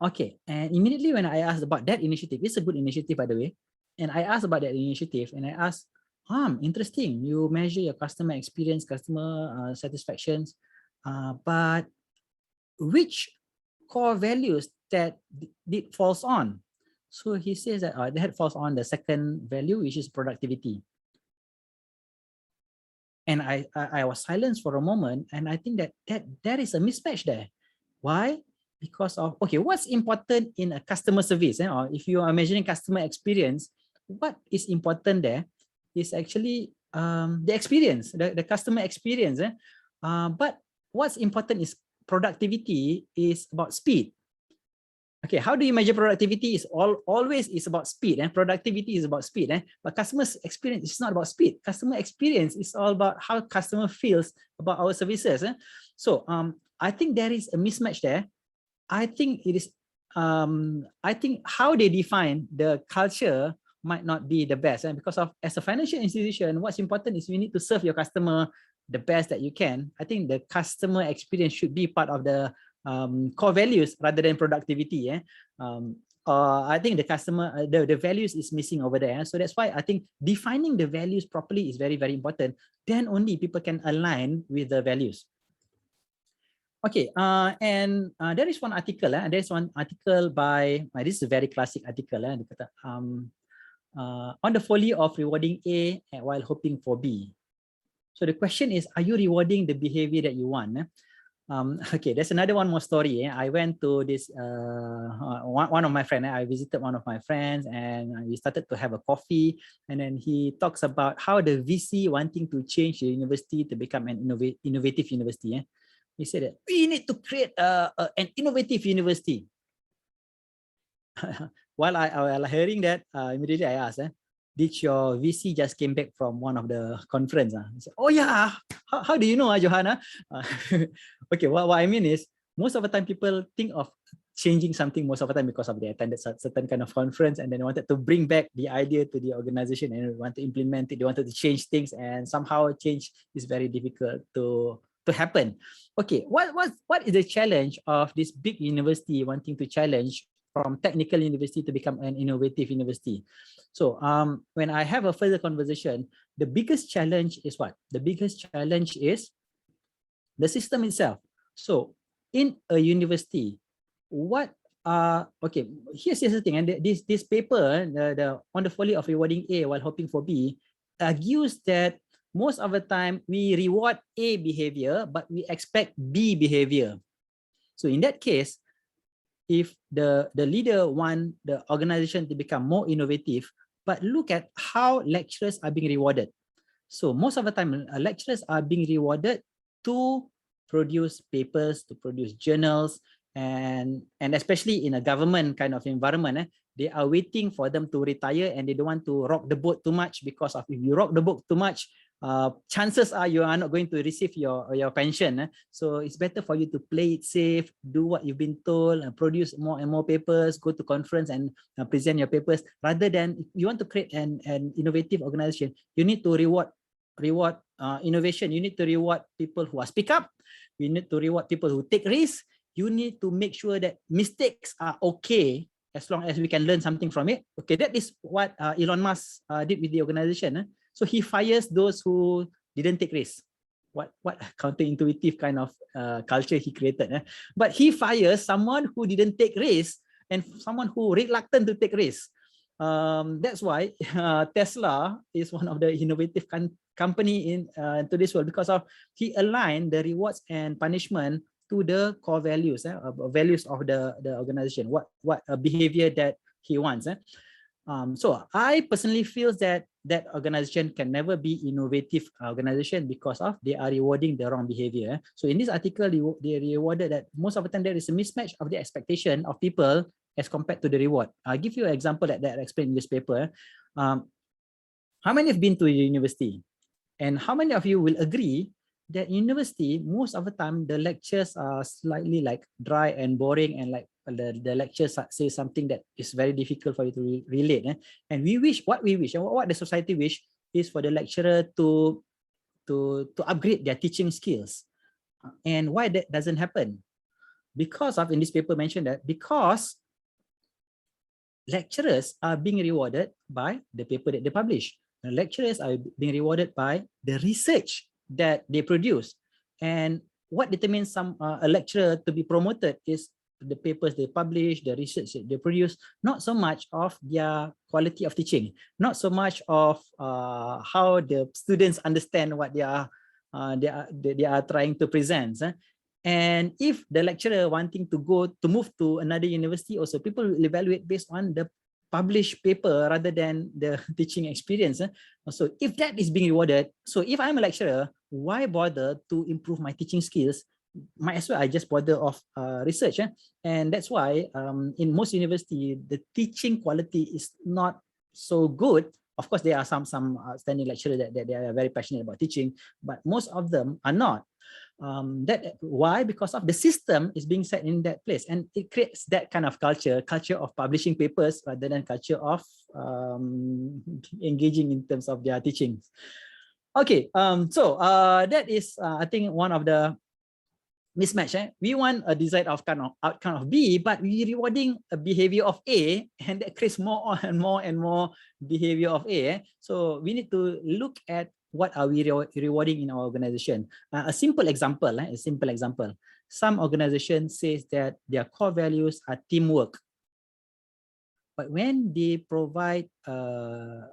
Okay, and immediately when I asked about that initiative, it's a good initiative, by the way. And I asked about that initiative, and I asked, interesting, you measure your customer experience, customer satisfactions, but which core values that it falls on? So he says that that falls on the second value, which is productivity. And I was silenced for a moment, and I think that is a mismatch there. Why? Because of, okay, what's important in a customer service? Or if you are measuring customer experience, what is important there is actually the experience, the customer experience. But what's important is productivity is about speed. Okay, how do you measure productivity? Is always is about speed, and productivity is about speed. But customer experience is not about speed. Customer experience is all about how customer feels about our services. So I think there is a mismatch there. I think it is. I think how they define the culture might not be the best, and because of as a financial institution, what's important is you need to serve your customer the best that you can. I think the customer experience should be part of the core values rather than productivity. I think the customer, the values is missing over there. So that's why I think defining the values properly is very, very important. Then only people can align with the values. Okay, and there is one article. There's one article by, this is a very classic article. On the folly of rewarding A while hoping for B. So the question is, are you rewarding the behavior that you want? Okay, there's another one more story. I went to this one of my friends. I visited one of my friends, and we started to have a coffee. And then he talks about how the VC wanting to change the university to become an innovative university. He said that we need to create an innovative university. While hearing that, immediately I asked, did your VC just came back from one of the conference? He said, oh yeah, how do you know, Johan? Okay, what I mean is, most of the time people think of changing something most of the time because of they attended certain kind of conference and then they wanted to bring back the idea to the organization and want to implement it. They wanted to change things, and somehow change is very difficult to happen. Okay, what is the challenge of this big university wanting to challenge from technical university to become an innovative university? So when I have a further conversation, the biggest challenge is what? The biggest challenge is the system itself. So in a university, what okay, here's the thing, and this paper, the on the folly of rewarding A while hoping for B, argues that most of the time we reward A behavior, but we expect B behavior. So in that case, if the leader want the organization to become more innovative, but look at how lecturers are being rewarded. So most of the time, lecturers are being rewarded to produce papers, to produce journals, and especially in a government kind of environment, they are waiting for them to retire, and they don't want to rock the boat too much, because of if you rock the boat too much, chances are you are not going to receive your pension. So it's better for you to play it safe, do what you've been told, and produce more and more papers, go to conference and present your papers, rather than if you want to create an innovative organization, you need to reward innovation. You need to reward people who are speak up. You need to reward people who take risks. You need to make sure that mistakes are okay, as long as we can learn something from it. Okay, that is what Elon Musk did with the organization. So he fires those who didn't take risks. What counterintuitive kind of culture he created. But he fires someone who didn't take risks and someone who reluctant to take risks. That's why Tesla is one of the innovative company in today's world, because of he aligned the rewards and punishment to the core values, values of the organization, what behavior that he wants. So I personally feel that that organization can never be innovative organization because of they are rewarding the wrong behavior. So in this article, they rewarded that most of the time there is a mismatch of the expectation of people as compared to the reward. I'll give you an example that I explained in this paper. How many have been to university? And how many of you will agree that university, most of the time, the lectures are slightly like dry and boring, and like the lectures say something that is very difficult for you to relate. And we wish, what we wish, and what the society wish is for the lecturer to upgrade their teaching skills. And why that doesn't happen? Because of, in this paper mentioned that, because lecturers are being rewarded by the paper that they publish. The lecturers are being rewarded by the research that they produce. And what determines a lecturer to be promoted is the papers they publish, the research that they produce, not so much of their quality of teaching, not so much of how the students understand what they are trying to present. And if the lecturer wanting to move to another university, also people will evaluate based on the published paper rather than the teaching experience. So if that is being rewarded, so if I'm a lecturer, why bother to improve my teaching skills might as well I just bother of research. And that's why in most university, the teaching quality is not so good. Of course, there are some standing lecturers that they are very passionate about teaching, but most of them are not. Why? Because of the system is being set in that place, and it creates that kind of culture of publishing papers rather than culture of engaging in terms of their teachings. Okay, so that is I think one of the mismatch. We want a desired outcome of B, but we rewarding a behavior of A, and that creates more and more behavior of A. So we need to look at what are we rewarding in our organization. A simple example. Some organization says that their core values are teamwork. But when they provide an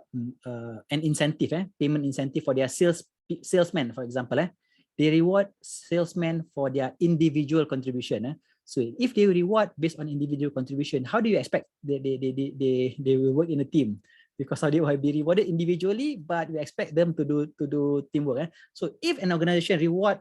incentive, payment incentive for their salesmen, for example, they reward salesmen for their individual contribution. So if they reward based on individual contribution, how do you expect they will work in a team? Because they will be rewarded individually, but we expect them to do teamwork. So if an organization reward,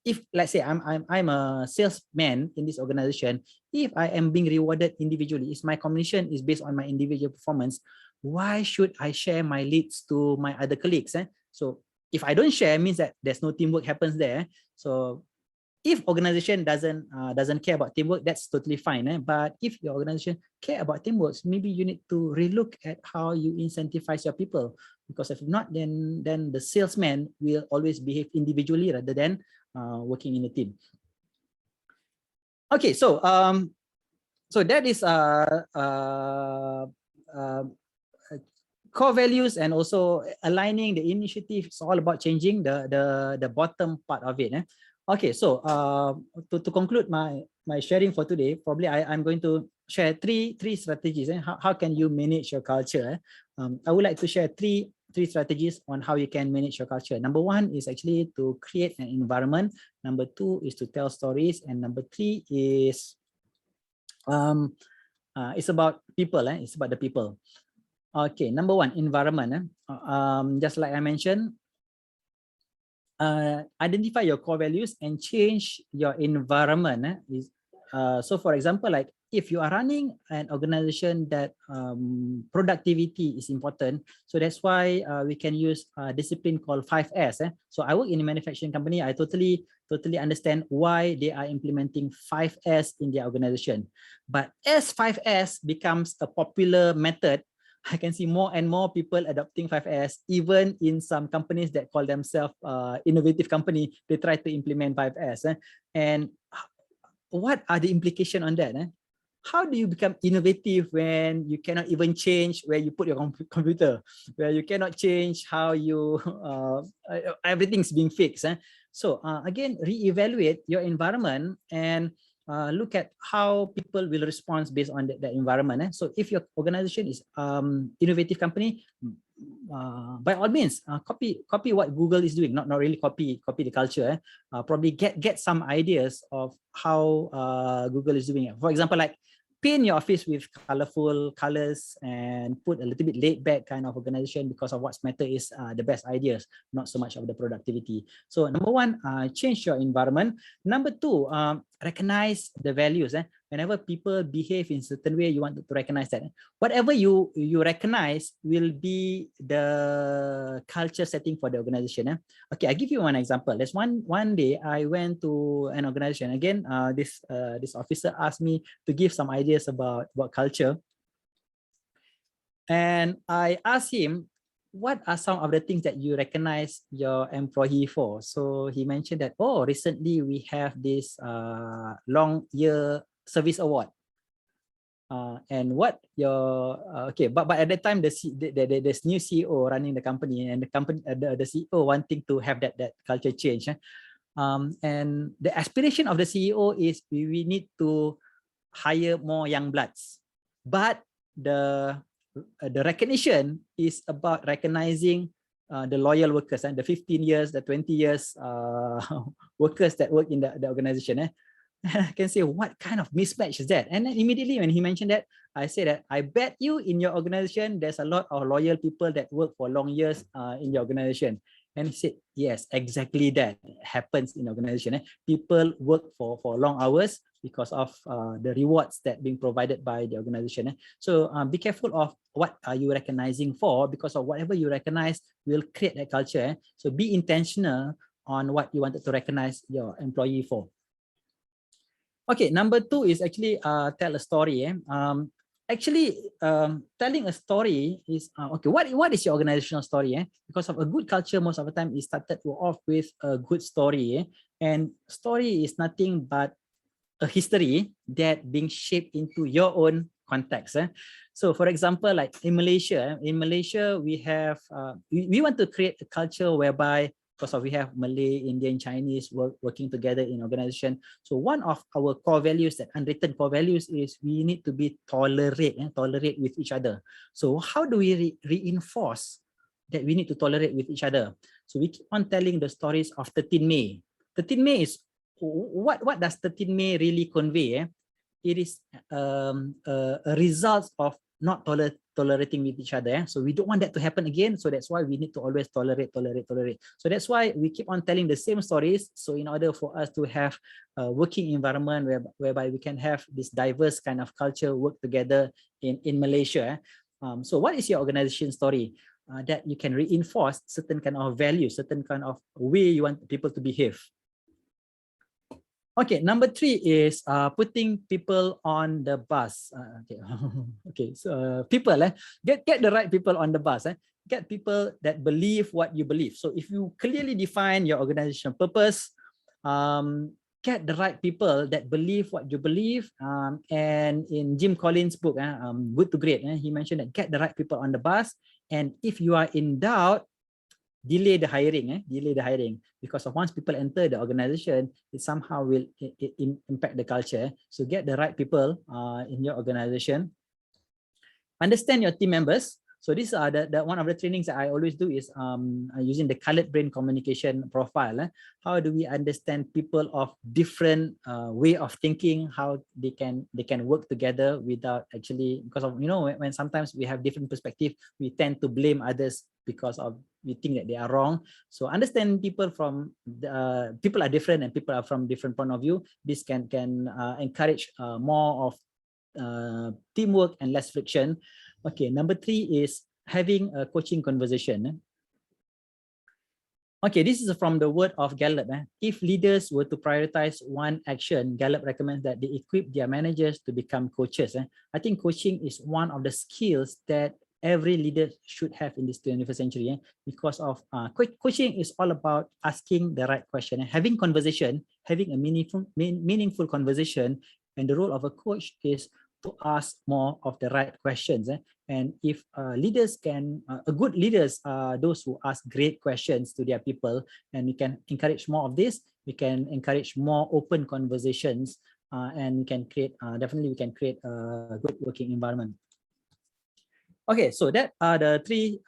if let's say I'm a salesman in this organization, if I am being rewarded individually, if my commission is based on my individual performance, why should I share my leads to my other colleagues? So if I don't share, means that there's no teamwork happens there. So if organization doesn't care about teamwork, that's totally fine. But if your organization care about teamwork, maybe you need to relook at how you incentivize your people. Because if not, then the salesman will always behave individually rather than working in a team. Okay, so so that is core values, and also aligning the initiative. It's all about changing the bottom part of it. Okay, so to conclude my sharing for today, probably I'm going to share three strategies. How can you manage your culture? I would like to share three strategies on how you can manage your culture. Number one is actually to create an environment. Number two is to tell stories, and number three is it's about people. It's about the people. Okay, number one, environment. Just like I mentioned, identify your core values and change your environment. So for example, like if you are running an organization that productivity is important, so that's why we can use a discipline called 5S. So I work in a manufacturing company. I totally understand why they are implementing 5S in their organization. But as 5S becomes a popular method, I can see more and more people adopting 5S, even in some companies that call themselves innovative company. They try to implement 5S. And what are the implications on that? How do you become innovative when you cannot even change where you put your computer, where you cannot change how you, everything's being fixed? So again, reevaluate your environment and look at how people will respond based on the environment. So if your organization is innovative company, by all means, copy what Google is doing. Not really copy the culture. Probably get some ideas of how Google is doing it. For example, like paint your office with colorful colors and put a little bit laid back kind of organization, because of what's matter is the best ideas, not so much of the productivity. So number one, change your environment. Number two, recognize the values. Whenever people behave in certain way, you want to recognize that. Whatever you recognize will be the culture setting for the organization. Okay, I give you one example. There's one day I went to an organization. Again, this officer asked me to give some ideas about culture. And I asked him, what are some of the things that you recognize your employee for? So he mentioned that, oh, recently we have this long year service award. And what your okay, but at that time there's new CEO running the company, and the CEO wanting to have that culture change. And the aspiration of the CEO is we need to hire more young bloods, but the recognition is about recognizing the loyal workers and the 15 years, the 20 years workers that work in the organization. I can say, what kind of mismatch is that? And then immediately when he mentioned that, I said that I bet you in your organization there's a lot of loyal people that work for long years in your organization. And he said, yes, exactly that happens in organization. People work for long hours because of the rewards that being provided by the organization. So be careful of what are you recognizing for, because of whatever you recognize will create that culture. So be intentional on what you wanted to recognize your employee for. Okay, number 2 is actually tell a story. Telling a story is okay. What is your organizational story? Because of a good culture, most of the time it started off with a good story, and story is nothing but a history that being shaped into your own context. So, for example, like in Malaysia, we have we want to create a culture whereby, because we have Malay, Indian, Chinese working together in organization. So one of our core values, that unwritten core values, is we need to be tolerate with each other. So how do we reinforce that we need to tolerate with each other? So we keep on telling the stories of 13 May. 13 May is, what does 13 May really convey? It is a result of not tolerating with each other. So we don't want that to happen again. So that's why we need to always tolerate. So that's why we keep on telling the same stories. So in order for us to have a working environment whereby we can have this diverse kind of culture work together in Malaysia. So what is your organization story? That you can reinforce certain kind of values, certain kind of way you want people to behave. Okay, number 3 is putting people on the bus. Okay, so people, get the right people on the bus. Get people that believe what you believe. So if you clearly define your organizational purpose, get the right people that believe what you believe. And in Jim Collins' book, Good to Great, he mentioned that get the right people on the bus. And if you are in doubt, delay the hiring, because of once people enter the organization, it somehow will impact the culture. So get the right people in your organization. Understand your team members. So these are the one of the trainings that I always do is using the colored brain communication profile. How do we understand people of different way of thinking, how they can work together without actually, because of, when sometimes we have different perspective, we tend to blame others because of we think that they are wrong. So understand people from people are different and people are from different point of view. This can encourage more of teamwork and less friction. Okay, number 3 is having a coaching conversation. Okay, this is from the word of Gallup. If leaders were to prioritize one action, Gallup recommends that they equip their managers to become coaches. I think coaching is one of the skills that every leader should have in this 21st century, because of coaching is all about asking the right question, having conversation, having a meaningful conversation, and the role of a coach is to ask more of the right questions. And if leaders can, good leaders are those who ask great questions to their people, and we can encourage more of this. We can encourage more open conversations, and we can create, definitely we can create a good working environment. Okay, so that are the 3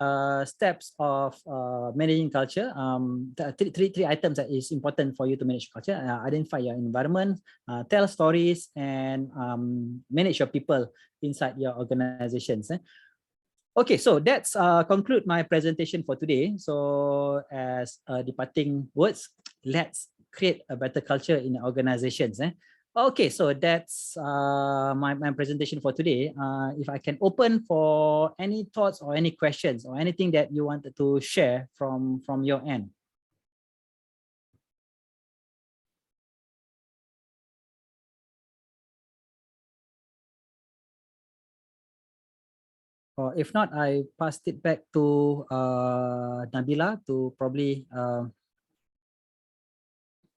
steps of managing culture. The three items that is important for you to manage culture: identify your environment, tell stories, and manage your people inside your organizations. Okay, so that's conclude my presentation for today. So as departing words, let's create a better culture in organizations. Okay, so that's my presentation for today. If I can open for any thoughts or any questions or anything that you wanted to share from your end. Or if not, I passed it back to Nabila to probably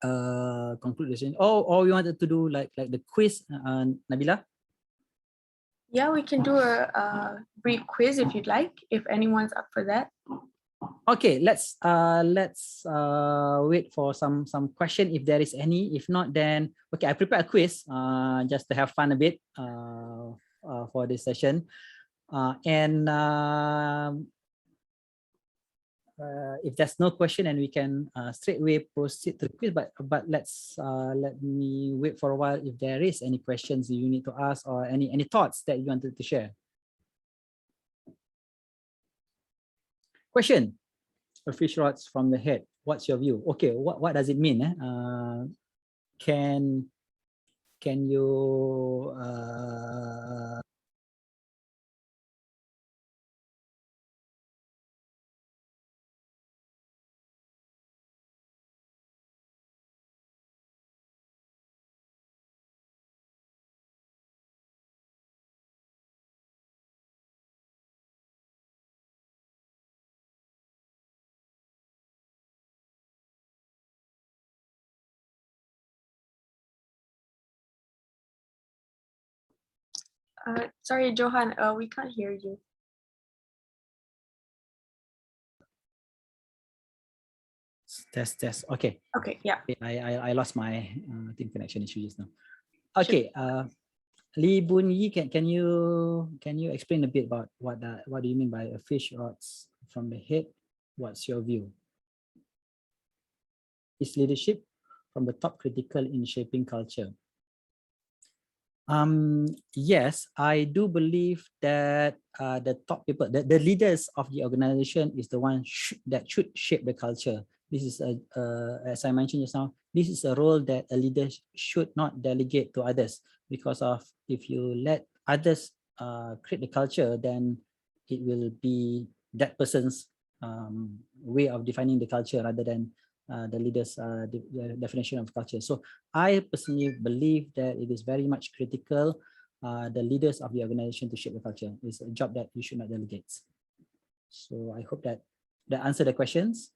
conclude the session. Or we wanted to do like the quiz, Nabila? Yeah, we can do a brief quiz if you'd like, if anyone's up for that. Okay, let's wait for some question if there is any. If not, then okay, I prepare a quiz just to have fun a bit for this session. If there's no question, and we can straight away proceed to the quiz, but let's let me wait for a while if there is any questions you need to ask or any thoughts that you wanted to share. Question: a fish rots from the head. What's your view? Okay, what does it mean? Can you Sorry, Johan, we can't hear you. test? Okay. Okay, yeah. I lost my I think connection issue just now. Okay. Lee Boon Yi, can you explain a bit about what do you mean by a fish rots from the head? What's your view? Is leadership from the top critical in shaping culture? Yes, I do believe that the top people, the leaders of the organization is the one that should shape the culture. This is as I mentioned just now, this is a role that a leader should not delegate to others, because of if you let others create the culture, then it will be that person's way of defining the culture rather than the leader's definition of culture. So I personally believe that it is very much critical the leaders of the organization to shape the culture. It's a job that you should not delegate. So I hope that answered the questions.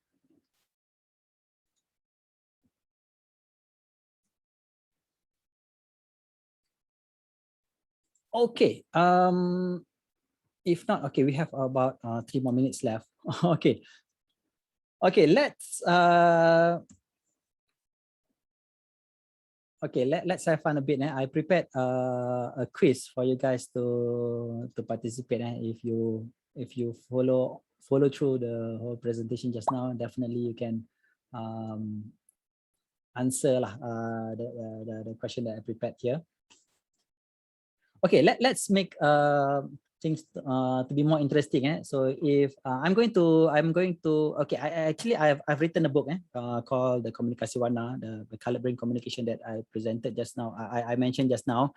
Okay. If not, okay, we have about 3 more minutes left. Okay. Okay, let's let's have fun a bit. I prepared a quiz for you guys to participate. If you follow through the whole presentation just now, definitely you can answer the question that I prepared here. Okay, let's make things to be more interesting. So if I'm going to okay, I've written a book called the Komunikasi Warna, the Colored Brain Communication that I presented just now. I mentioned just now,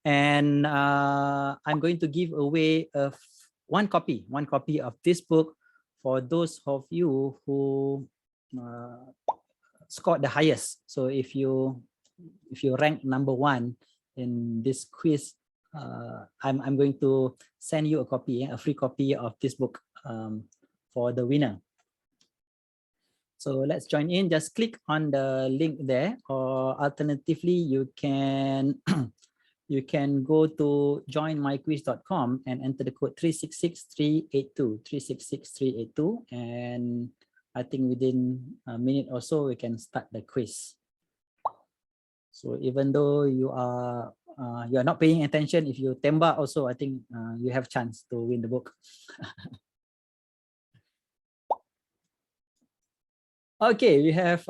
and I'm going to give away one copy of this book for those of you who scored the highest. So if you rank number 1 in this quiz, I'm going to send you a free copy of this book for the winner. So let's join in. Just click on the link there, or alternatively, you can you can go to joinmyquiz.com and enter the code 366382, 366382, and I think within a minute or so we can start the quiz. So even though you are not paying attention, if you tembak also, I think you have chance to win the book. Okay, we have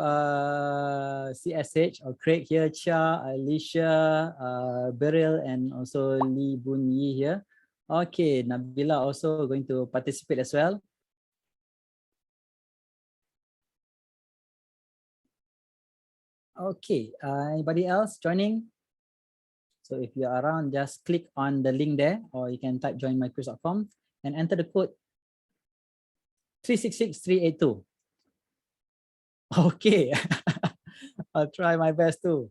CSH or Craig here, Chia, Alicia, Beryl, and also Lee Boon Yi here. Okay, Nabila also going to participate as well. Okay, anybody else joining? So if you're around, just click on the link there, or you can type joinmyquiz.com and enter the code 366382. Okay, I'll try my best too.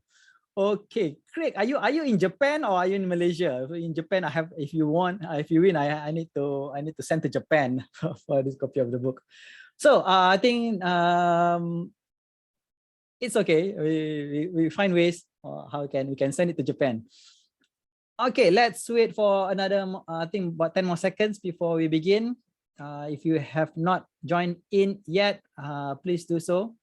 Okay, Craig, are you in Japan or are you in Malaysia? In Japan, if you win, I need to send to Japan for this copy of the book. So I think it's okay. We find ways how we can send it to Japan. Okay, let's wait for another I think about 10 more seconds before we begin. If you have not joined in yet, please do so.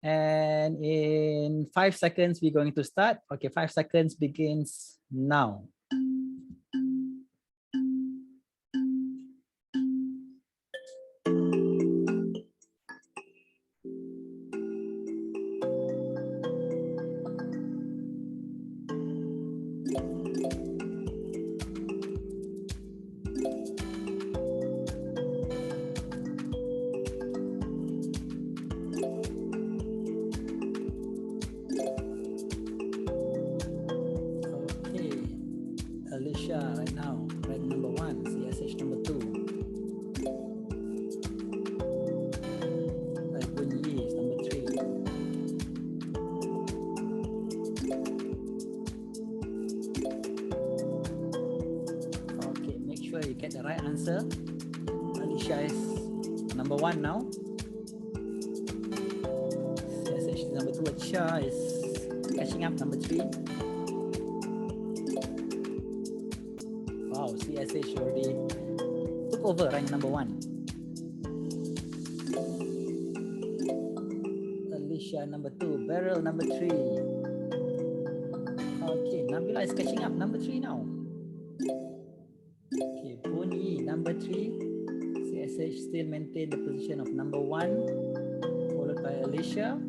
And in 5 seconds, we're going to start. Okay, 5 seconds begins now. get the right answer. Alicia is number 1 now. CSH is number 2. Alicia is catching up, number 3. Wow, CSH already took over rank number 1. Alicia number 2, Beryl number 3. Okay, Nabila is catching up, number 3 now. Okay, Boni number 3. CSH still maintain the position of number 1, followed by Alicia.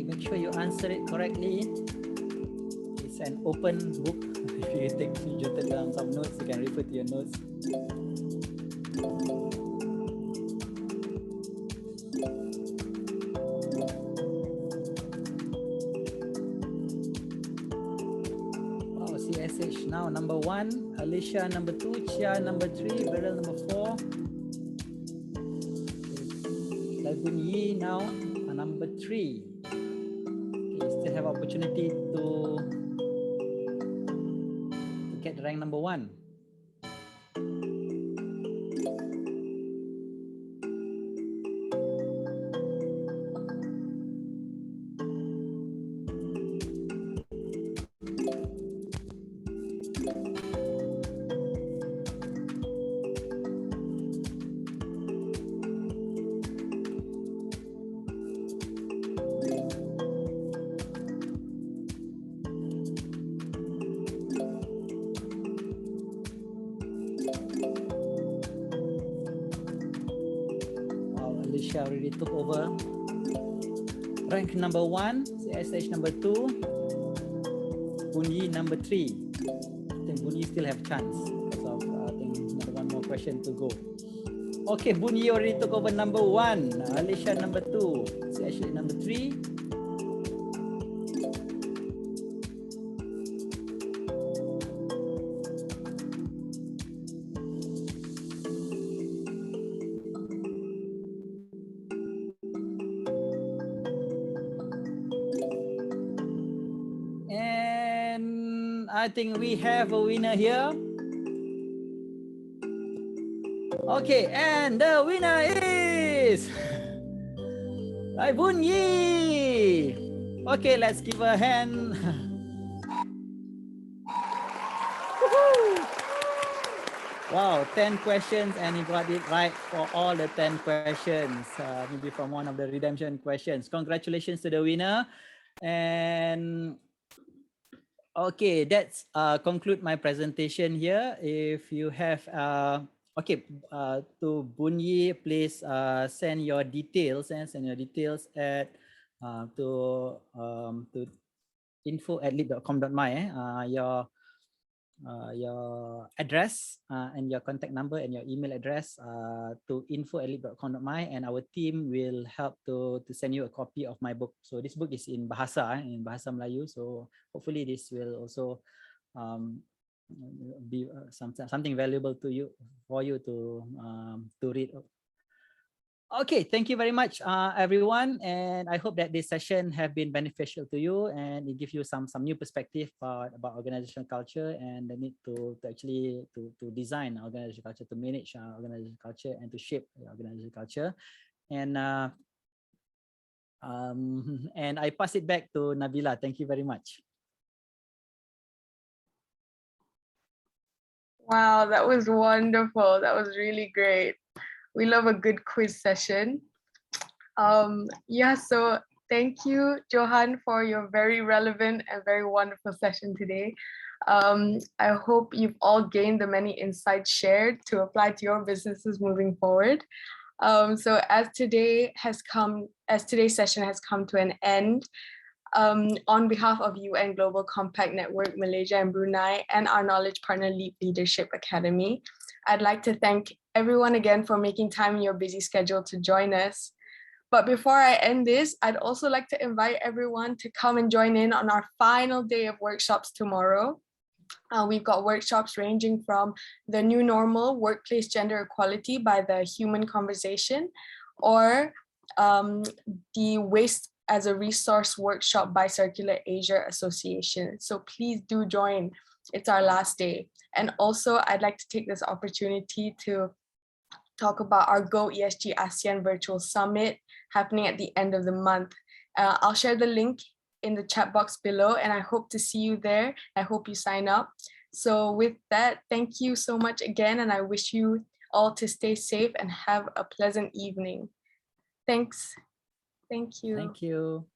Make sure you answer it correctly. It's an open book. If you jotted down some notes, you can refer to your notes. Wow, CSH now number 1, Alicia number 2, Chia number 3, Beryl number 4. Lagun Yi now number 3. Still have opportunity to get rank number 1. Alicia already took over rank number 1, CSH number 2, Bunyi number 3. I think Bunyi still have chance because of I think another 1 more question to go. Okay, Bunyi already took over number 1, Alicia number 2, CSH number 3. I think we have a winner here. Okay, and the winner is Bun Yi. Okay, let's give a hand. Wow, 10 questions and he got it right for all the 10 questions. Maybe from one of the redemption questions. Congratulations to the winner. And okay, that's conclude my presentation here. If you have okay, to Bunyi, please send your details and send your details at to info@leap.com.my. Your address and your contact number and your email address to info@leap.com.my, and our team will help to send you a copy of my book. So this book is in Bahasa Melayu. So hopefully this will also be something valuable to you for you to read. Okay, thank you very much, everyone, and I hope that this session have been beneficial to you and it gives you some new perspective about organizational culture and the need to actually design organizational culture, to manage organizational culture, and to shape organizational culture. And and I pass it back to Nabila. Thank you very much. Wow, that was wonderful. That was really great. We love a good quiz session. Yeah, so thank you, Johan, for your very relevant and very wonderful session today. I hope you've all gained the many insights shared to apply to your businesses moving forward. So as today's session has come to an end, on behalf of UN Global Compact Network, Malaysia and Brunei, and our knowledge partner Leap Leadership Academy, I'd like to thank everyone again for making time in your busy schedule to join us. But before I end this, I'd also like to invite everyone to come and join in on our final day of workshops tomorrow. We've got workshops ranging from the new normal, workplace gender equality by the Human Conversation, or the Waste as a Resource workshop by Circular Asia Association. So please do join. It's our last day. And also, I'd like to take this opportunity to talk about our Go ESG ASEAN Virtual Summit happening at the end of the month. I'll share the link in the chat box below, and I hope to see you there. I hope you sign up. So with that, thank you so much again, and I wish you all to stay safe and have a pleasant evening. Thanks. Thank you. Thank you.